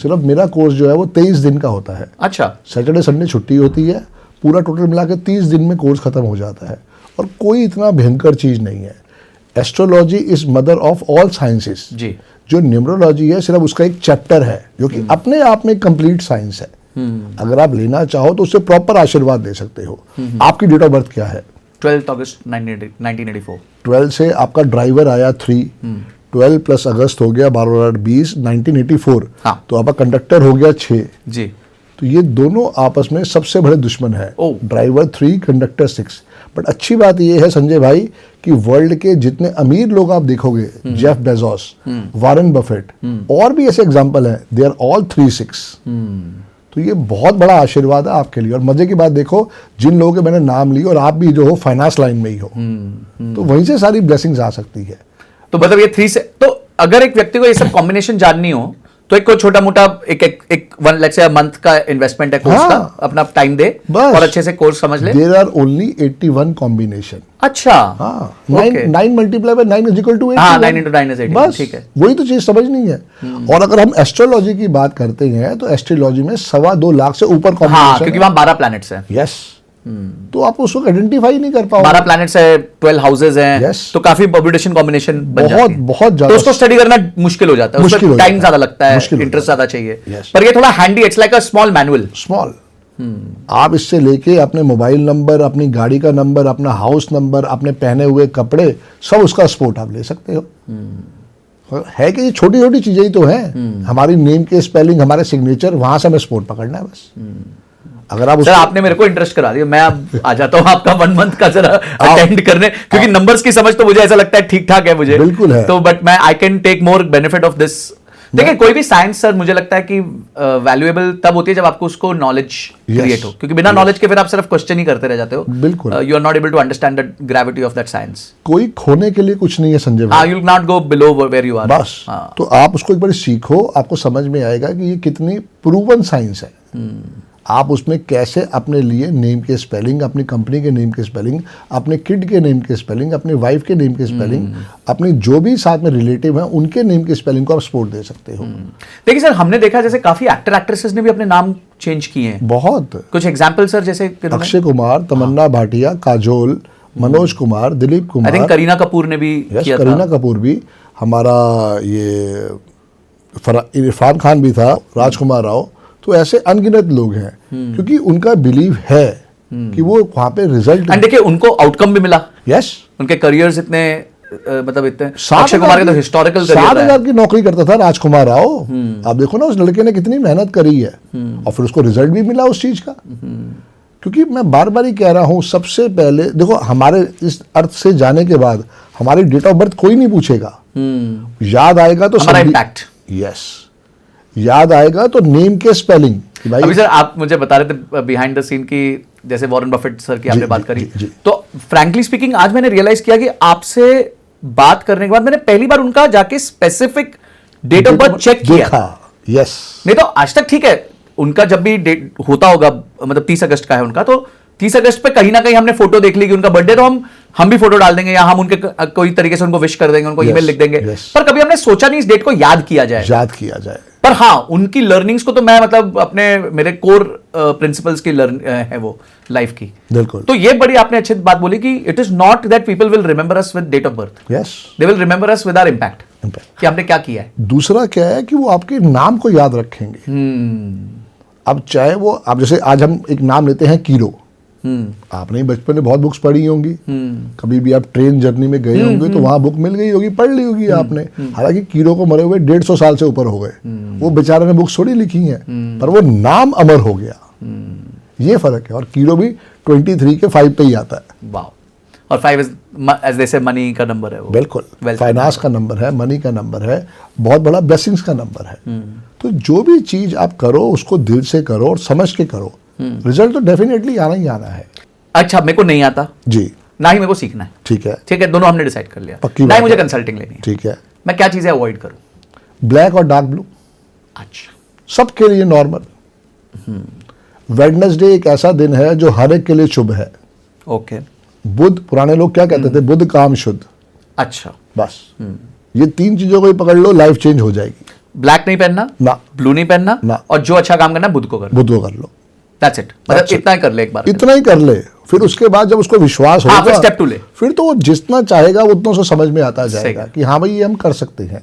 सिर्फ मेरा कोर्स जो है वो 23 दिन का होता है। अच्छा, सैटरडे संडे छुट्टी होती है, पूरा टोटल मिला के 30 दिन में कोर्स खत्म हो जाता है, और कोई इतना भयंकर चीज नहीं है। Astrology is mother of all sciences. जी। जो न्यूमरोलॉजी है सिर्फ उसका एक चैप्टर है, जो कि अपने आप में कंप्लीट साइंस है। अगर आप लेना चाहो तो उससे प्रॉपर आशीर्वाद दे सकते हो। आपकी डेट ऑफ बर्थ क्या है? 12 अगस्त 1984। 12 से आपका ड्राइवर आया 3, 12 प्लस अगस्त हो गया 12/20 1984। हाँ। तो आपका कंडक्टर हो गया 6। जी। तो ये दोनों आपस में सबसे बड़े दुश्मन है, ओह। Driver 3, conductor 6। बट अच्छी बात ये है संजय भाई कि वर्ल्ड के जितने अमीर लोग आप देखोगे, जेफ बेजोस, वॉरेन बफेट, और भी ऐसे एग्जांपल हैं, दे आर ऑल 3-6। तो ये बहुत बड़ा आशीर्वाद है आपके लिए। और मजे की बात देखो, जिन लोगों के मैंने नाम लिए, और आप भी जो हो फाइनेंस लाइन में ही हो, तो वहीं से सारी ब्लेसिंग्स आ सकती है। तो मतलब ये 3 से, तो अगर एक व्यक्ति को ये सब कॉम्बिनेशन जाननी हो तो एक कोई छोटा मोटा एक लेट्स से मंथ का इन्वेस्टमेंट है कोर्स हाँ। का, अपना टाइम दे बस। और अच्छे से कोर्स समझ ले। There are only 81 combination. अच्छा, हाँ, Okay. 9 multiply by 9 is equal to 8। हाँ, 9 into 9 is 81, बस ठीक है। वही तो चीज समझनी है। और अगर हम एस्ट्रोलॉजी की बात करते हैं तो एस्ट्रोलॉजी में 2.25 लाख से ऊपर हाँ, कॉम्बिनेशन क्योंकि वहां 12 प्लैनेट्स हैं। यस, तो आप उसको आइडेंटिफाई नहीं कर पाओगे। 12 प्लैनेट्स है, 12 हाउसेज हैं, Yes. तो काफी परम्यूटेशन कॉम्बिनेशन बन बहुत जाती है। बहुत तो ज्यादा उसको स्टडी करना मुश्किल हो जाता है, मुश्किल उसमें हो टाइम जाता ज्यादा है। लगता है, मुश्किल हो इंटरेस्ट जाता ज्यादा चाहिए। Yes. पर ये थोड़ा handy, it's like a small manual. Small. आप इससे लेके अपने मोबाइल नंबर, अपनी गाड़ी का नंबर, अपना हाउस नंबर, अपने पहने हुए कपड़े, सब उसका स्पोर्ट आप ले सकते हो। है कि ये छोटी छोटी चीजें ही तो हैं। हमारी नेम के स्पेलिंग, हमारे सिग्नेचर, वहां से हमें स्पोर्ट पकड़ना है बस। अगर आप सर आपने मेरे को इंटरेस्ट करा दिया, मैं अब आ जाता हूँ आपका 1 मंथ का जरा अटेंड करने, क्योंकि नंबर्स की समझ तो मुझे ऐसा लगता है ठीक ठाक है मुझे। बिल्कुल है। तो बट मैं I can take more benefit of this. देखिए, कोई भी साइंस सर मुझे लगता है कि वैल्यूएबल तब होती है जब आपको उसको नॉलेज क्रिएट हो, क्योंकि बिना नॉलेज के फिर आप सिर्फ क्वेश्चन ही करते रह जाते हो। बिल्कुल। You are not able to understand the gravity of that science. कोई खोने के लिए कुछ नहीं है संजय भाई। You will not go below where you are. बस। तो आप उसको एक बार सीखो, आपको समझ में आएगा कि ये कितनी प्रूवन साइंस है। आप उसमें कैसे अपने लिए नेम के स्पेलिंग, अपनी कंपनी के नेम के स्पेलिंग, अपने किड के नेम के स्पेलिंग, अपनी वाइफ के नेम के स्पेलिंग, अपने जो भी साथ में रिलेटिव हैं उनके नेम के स्पेलिंग को आप सपोर्ट दे सकते हो। देखिए सर, हमने देखा जैसे काफी एक्टर एक्ट्रेसेस ने भी अपने नाम चेंज किए हैं। बहुत। कुछ एग्जाम्पल सर, जैसे किन्होंने? अक्षय कुमार, तमन्ना भाटिया, काजोल, मनोज कुमार, दिलीप आई कुमार, थिंक करीना कपूर ने भी किया था। करीना कपूर भी, हमारा ये इरफान खान भी था, राजकुमार राव। तो ऐसे अनगिनत लोग हैं, क्योंकि उनका बिलीव है कि वो वहां पे रिजल्ट। एंड देखिए, उनको आउटकम भी मिला। यस, उनके करियर्स इतने मतलब इतने, 7,000 अक्षय कुमार के तो हिस्टोरिकल करियर 7,000 की नौकरी करता था राजकुमार राव। आप देखो ना, उस लड़के ने कितनी मेहनत करी है, और फिर उसको रिजल्ट भी मिला उस चीज का। क्योंकि मैं बार बार ही कह रहा हूं, सबसे पहले देखो, हमारे इस अर्थ से जाने के बाद हमारी डेट ऑफ बर्थ कोई नहीं पूछेगा। याद आएगा तो हमारा इम्पैक्ट। यस, याद आएगा तो नेम के स्पेलिंग। भाई अभी सर आप मुझे बता रहे थे बिहाइंड द सीन की, जैसे वॉरेन बफेट सर की आपने बात करी, जी। तो फ्रैंकली स्पीकिंग आज मैंने रियलाइज किया कि आपसे बात करने के बाद मैंने पहली बार उनका जाके specific date of birth check किया। यस, नहीं तो आज तक ठीक है, उनका जब भी डेट होता होगा, मतलब 30 अगस्त का है उनका, तो 30 अगस्त पे कहीं ना कहीं हमने फोटो देख ली कि उनका बर्थडे, तो हम भी फोटो डाल देंगे या हम उनके कोई तरीके से उनको विश कर देंगे, उनको ईमेल लिख देंगे, पर कभी हमने सोचा नहीं इस डेट को याद किया जाए। पर हाँ, उनकी लर्निंग्स को तो मैं मतलब अपने मेरे कोर प्रिंसिपल्स की लर्न है वो लाइफ की, बिल्कुल। तो ये बड़ी आपने अच्छी बात बोली कि it is not that people will remember us with date of birth, yes, they will remember us with our impact, कि हमने क्या किया है। दूसरा क्या है कि वो आपके नाम को याद रखेंगे। अब चाहे वो, आप जैसे आज हम एक नाम लेते हैं कीरो, आपने बचपन में बहुत बुक्स पढ़ी होंगी, कभी भी आप ट्रेन जर्नी में गए होंगे तो वहां बुक मिल गई होगी, पढ़ ली होगी आपने। हालांकि कीरो को मरे हुए 150 साल से ऊपर हो गए, वो बेचारे ने बुक्स थोड़ी लिखी हैं, पर वो नाम अमर हो गया, ये फर्क है। और कीरो भी 23 के 5 पे ही आता है। वाह। और 5 इज एज दे से मनी का नंबर है वो। बिल्कुल, फाइनेंस का नंबर है, मनी का नंबर है, बहुत बड़ा ब्लेसिंग्स का नंबर है। तो जो भी चीज आप करो उसको दिल से करो और समझ के करो, रिजल्ट तो डेफिनेटली आना ही आना है। अच्छा, मेरे को नहीं आता जी, ना ही मेरे को सीखना है, ठीक है, ठीक है, दोनों हमने डिसाइड कर लिया, पक्की ना बात ही मुझे है। कंसल्टिंग लेनी है, ठीक है। मैं क्या चीजें अवॉइड करूं? ब्लैक और डार्क ब्लू अच्छा, सबके लिए नॉर्मल। वेडनेसडे एक ऐसा दिन है जो हर एक के लिए शुभ है। ओके, बुध, पुराने लोग क्या कहते थे, बुध काम शुद्ध। अच्छा, बस ये 3 चीजों को ही पकड़ लो, लाइफ चेंज हो जाएगी। ब्लैक नहीं पहनना ना, ब्लू नहीं पहनना ना, और जो अच्छा काम करना बुध को करना, बुध को कर लो, दैट्स इट। मतलब That's it. इतना ही कर ले एक बार, इतना ही कर ले। फिर उसके बाद जब उसको विश्वास हाँ, होगा, फिर step 2 ले। फिर तो वो जितना चाहेगा उतना उसको समझ में आता जाएगा सही। कि हाँ भाई ये हम कर सकते हैं।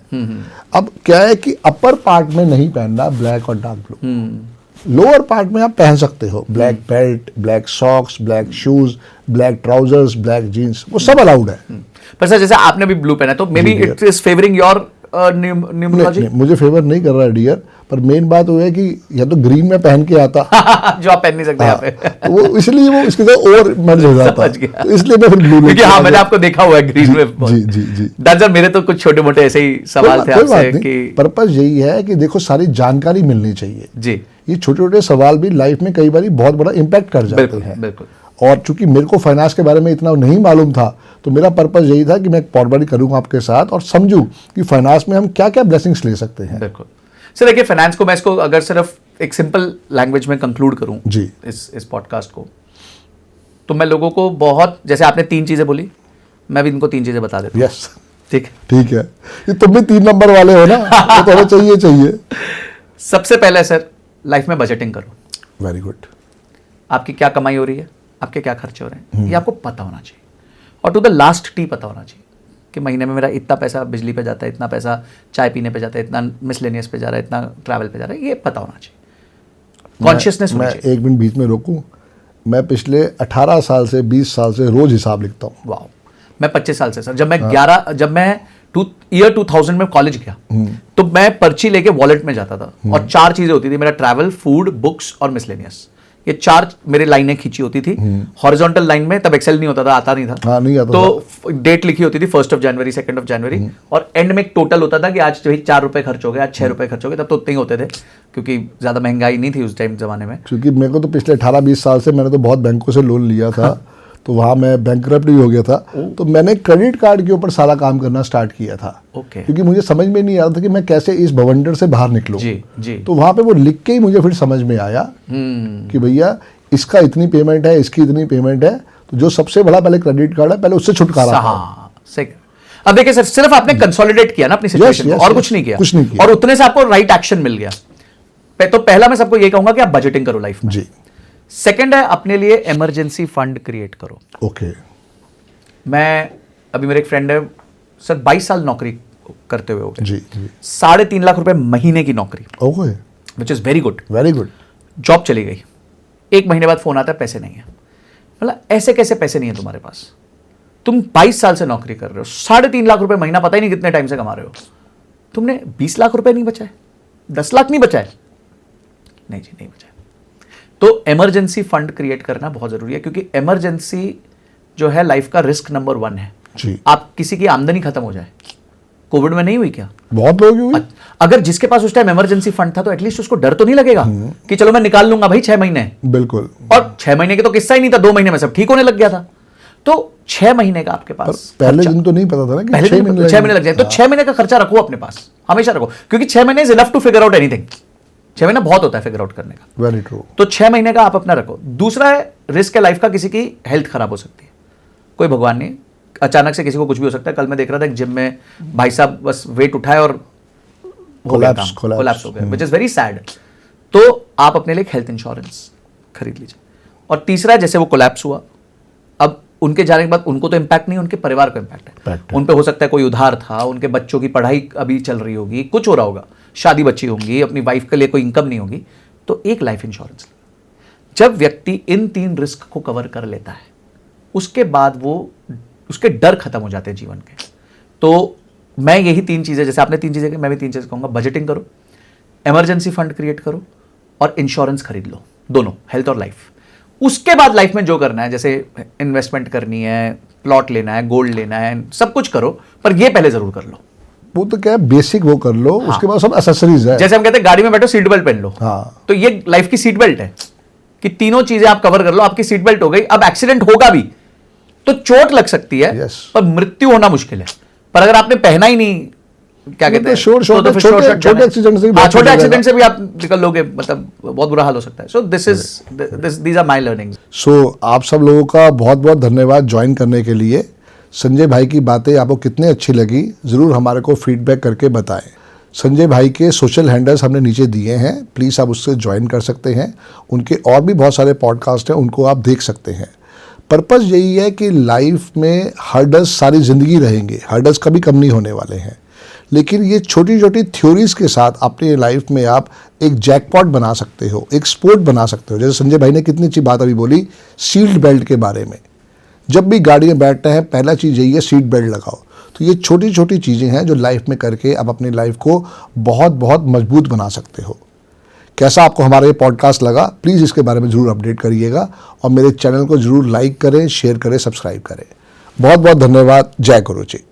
अब क्या है कि अपर पार्ट में नहीं पहनना ब्लैक और डार्क ब्लू, लोअर पार्ट में आप पहन सकते हो, black belt, black socks, black shoes, black trousers, black jeans, वो सब अलाउड है। पर सर जैसे आपने भी ब्लू पहना, तो may be it is favouring your numerology. नहीं, मुझे फेवर नहीं कर रहा है डियर, पर मेन बात वो है कि या तो ग्रीन में पहन के आता जो आप पहन नहीं सकते यहाँ पे, तो वो इसलिए वो इसके साथ और मर्ज हो जाता समझ गया। तो इसलिए मैं फिर ब्लू क्योंकि हाँ, मैंने आपको देखा हुआ है ग्रीन में। जी जी जी। दादा मेरे तो कुछ छोटे मोटे ऐसे ही सवाल थे आपसे कि पर्पस यही है कि देखो सारी जानकारी मिलनी चाहिए जी, ये छोटे छोटे सवाल भी लाइफ में कई बार बहुत बड़ा इम्पैक्ट कर जाते बिल्कुल हैं। बिल्कुल। और चूंकि मेरे को फाइनेंस के बारे में इतना नहीं मालूम था, तो मेरा पर्पस यही था कि मैं एक पॉडकास्ट करूंगा आपके साथ और समझूं कि फाइनेंस में हम क्या क्या ब्लेसिंग्स ले सकते हैं। बिल्कुल सर, देखिए फाइनेंस को मैं इसको अगर सिर्फ एक सिंपल लैंग्वेज में कंक्लूड करूं जी, इस पॉडकास्ट को, तो मैं लोगों को बहुत, जैसे आपने 3 चीजें बोली, मैं भी इनको 3 चीजें बता देता हूं। यस, ठीक ठीक है, ये तुम भी 3 नंबर वाले हो ना, तो हमें चाहिए। सबसे पहले सर, लाइफ में बजटिंग करो। Very good. आपकी क्या कमाई हो रही है, आपके क्या खर्चे हो रहे हैं, ये आपको पता होना चाहिए, और टू द लास्ट टी पता होना चाहिए कि महीने में मेरा इतना पैसा बिजली पे जाता है, इतना पैसा चाय पीने पे जाता है, इतना मिसलेनियस पे जा रहा है, इतना ट्रैवल पे जा रहा है, ये पता होना चाहिए, कॉन्शियसनेस होनी चाहिए। मैं 1 मिनट बीच में रोकूं, मैं पिछले 18 साल से 20 साल से रोज हिसाब लिखता हूँ। वाह, मैं 25 साल से सर, जब मैं ईयर 2000 में कॉलेज गया, तो मैं पर्ची लेके वॉलेट में जाता था, और 4 चीजें होती थी, मेरा ट्रैवल, फूड, बुक्स और मिसलेनियस, ये 4 मेरी लाइनें खींची होती थी हॉरिजॉन्टल लाइन में। तब एक्सेल नहीं होता था, आता नहीं था। हाँ, नहीं आता तो डेट लिखी होती थी 1 जनवरी 2 जनवरी, और एंड में एक टोटल होता था कि आज जो 4 रुपए खर्च हो गए, आज 6 रुपए खर्च हो गए। तब तो उतने ही होते थे, क्योंकि ज्यादा महंगाई नहीं थी उस टाइम जमाने में। क्योंकि मेरे को तो पिछले 18-20 साल से मैंने तो बहुत बैंकों से लोन लिया था, तो वहाँ मैं बैंकरप्ट भी हो गया था, तो मैंने क्रेडिट कार्ड के ऊपर सारा काम करना स्टार्ट किया था। ओके। क्योंकि मुझे समझ में नहीं आ रहा था कि मैं कैसे इस भवंडर से बाहर निकलूं। जी जी। तो वहाँ पे वो लिख के ही मुझे फिर समझ में आया कि भैया इसका इतनी पेमेंट है, इसकी इतनी पेमेंट है, तो जो सबसे बड़ा पहले क्रेडिट कार्ड है, पहले उससे छुटकारा पाओ। हाँ, सही। अब देखिए सर, सिर्फ आपने कंसोलिडेट किया ना अपनी सिचुएशन को, और कुछ नहीं किया, कुछ नहीं किया, और उतने से आपको राइट एक्शन मिल गया। तो पहला मैं सबको ये कहूंगा कि आप बजटिंग करो लाइफ में। जी। सेकंड है, अपने लिए इमरजेंसी फंड क्रिएट करो। ओके। मैं अभी, मेरे एक फ्रेंड है सर, 22 साल नौकरी करते हुए हो गए, जी, 3.5 लाख रुपए महीने की नौकरी, okay, which is very good. Very good. Job चली गई, 1 महीने बाद फोन आता है, पैसे नहीं है। मतलब ऐसे कैसे पैसे नहीं है तुम्हारे पास? तुम 22 साल से नौकरी कर रहे हो, 3.5 लाख रुपए महीना, पता ही नहीं कितने टाइम से कमा रहे हो, तुमने 20 लाख रुपए नहीं बचाए, 10 लाख नहीं बचाए? नहीं जी, नहीं बचाए। तो इमरजेंसी फंड क्रिएट करना बहुत जरूरी है, क्योंकि इमरजेंसी जो है लाइफ का रिस्क नंबर 1 है। जी। आप किसी की आमदनी खत्म हो जाए, कोविड में नहीं हुई क्या? बहुत लोग हुई। अगर जिसके पास उस टाइम इमरजेंसी फंड था तो एटलीस्ट उसको डर तो नहीं लगेगा कि चलो मैं निकाल लूंगा भाई 6 महीने। बिल्कुल। और 6 महीने के तो किस्सा ही नहीं था, 2 महीने में सब ठीक होने लग गया था। तो 6 महीने का आपके पास पहले दिन तो नहीं पता था ना कि पहले 6 महीने 6 महीने लग जाए, तो 6 महीने का खर्चा रखो अपने पास, हमेशा रखो, क्योंकि 6 महीने is enough to figure out anything. 6 महीना बहुत होता है फिगर आउट करने का। Very true. तो 6 महीने का आप अपना रखो। दूसरा है रिस्क है लाइफ का, किसी की हेल्थ खराब हो सकती है, कोई भगवान नहीं, अचानक से किसी को कुछ भी हो सकता है। कल मैं देख रहा था एक जिम में भाई साहब बस वेट उठाए और कोलैप्स हो गया, विच इज वेरी सैड। तो आप अपने लिए हेल्थ इंश्योरेंस खरीद लीजिए। और तीसरा जैसे वो कोलैप्स हुआ, अब उनके जाने के बाद उनको तो इंपैक्ट नहीं, उनके परिवार को इंपैक्ट है। उन पे हो सकता है कोई उधार था, उनके बच्चों की पढ़ाई अभी चल रही होगी, कुछ हो रहा होगा, शादी बच्ची होंगी, अपनी वाइफ के लिए कोई इनकम नहीं होगी, तो एक लाइफ इंश्योरेंस। जब व्यक्ति इन 3 रिस्क को कवर कर लेता है, उसके बाद वो उसके डर खत्म हो जाते हैं जीवन के। तो मैं यही 3 चीजें, जैसे आपने 3 चीजें की, मैं भी 3 चीजें कहूंगा। बजटिंग करो, इमरजेंसी फंड क्रिएट करो और इंश्योरेंस खरीद लो, दोनों, हेल्थ और लाइफ। उसके बाद लाइफ में जो करना है, जैसे इन्वेस्टमेंट करनी है, प्लॉट लेना है, गोल्ड लेना है, सब कुछ करो, पर ये पहले जरूर कर लो। वो तो क्या है, बेसिक वो कर लो। हाँ। उसके बाद सब एसेसरीज है। जैसे हम कहते हैं गाड़ी में बैठो सीट बेल्ट पहन लो। हाँ। तो ये लाइफ की सीट बेल्ट है कि तीनों चीजें आप कवर कर लो, आपकी सीट बेल्ट हो गई। अब एक्सीडेंट होगा भी तो चोट लग सकती है, yes. पर मृत्यु होना मुश्किल है। पर अगर आपने पहना ही नहीं, क्या कहते हैं, छोटे एक्सीडेंट से भी आप निकल लोगे, मतलब बहुत बुरा हाल हो सकता है। So these are my learnings. So आप सब लोगों का बहुत बहुत धन्यवाद ज्वाइन करने के लिए। संजय भाई की बातें आपको कितनी अच्छी लगी जरूर हमारे को फीडबैक करके बताएं। संजय भाई के सोशल हैंडल्स हमने नीचे दिए हैं, प्लीज़ आप उससे ज्वाइन कर सकते हैं। उनके और भी बहुत सारे पॉडकास्ट हैं, उनको आप देख सकते हैं। पर्पस यही है कि लाइफ में हर्डल्स सारी ज़िंदगी रहेंगे, हर्डल्स कभी कम नहीं होने वाले हैं, लेकिन ये छोटी छोटी थ्योरीज के साथ अपनी लाइफ में आप एक जैकपॉट बना सकते हो, एक स्पोर्ट बना सकते हो। जैसे संजय भाई ने कितनी अच्छी बात अभी बोली सीट बेल्ट के बारे में। जब भी गाड़ी में बैठते हैं पहला चीज़ यही है सीट बेल्ट लगाओ। तो ये छोटी छोटी चीज़ें हैं जो लाइफ में करके आप अपनी लाइफ को बहुत बहुत मजबूत बना सकते हो। कैसा आपको हमारा ये पॉडकास्ट लगा, प्लीज़ इसके बारे में ज़रूर अपडेट करिएगा और मेरे चैनल को ज़रूर लाइक करें, शेयर करें, सब्सक्राइब करें। बहुत बहुत धन्यवाद। जय गुरु जी।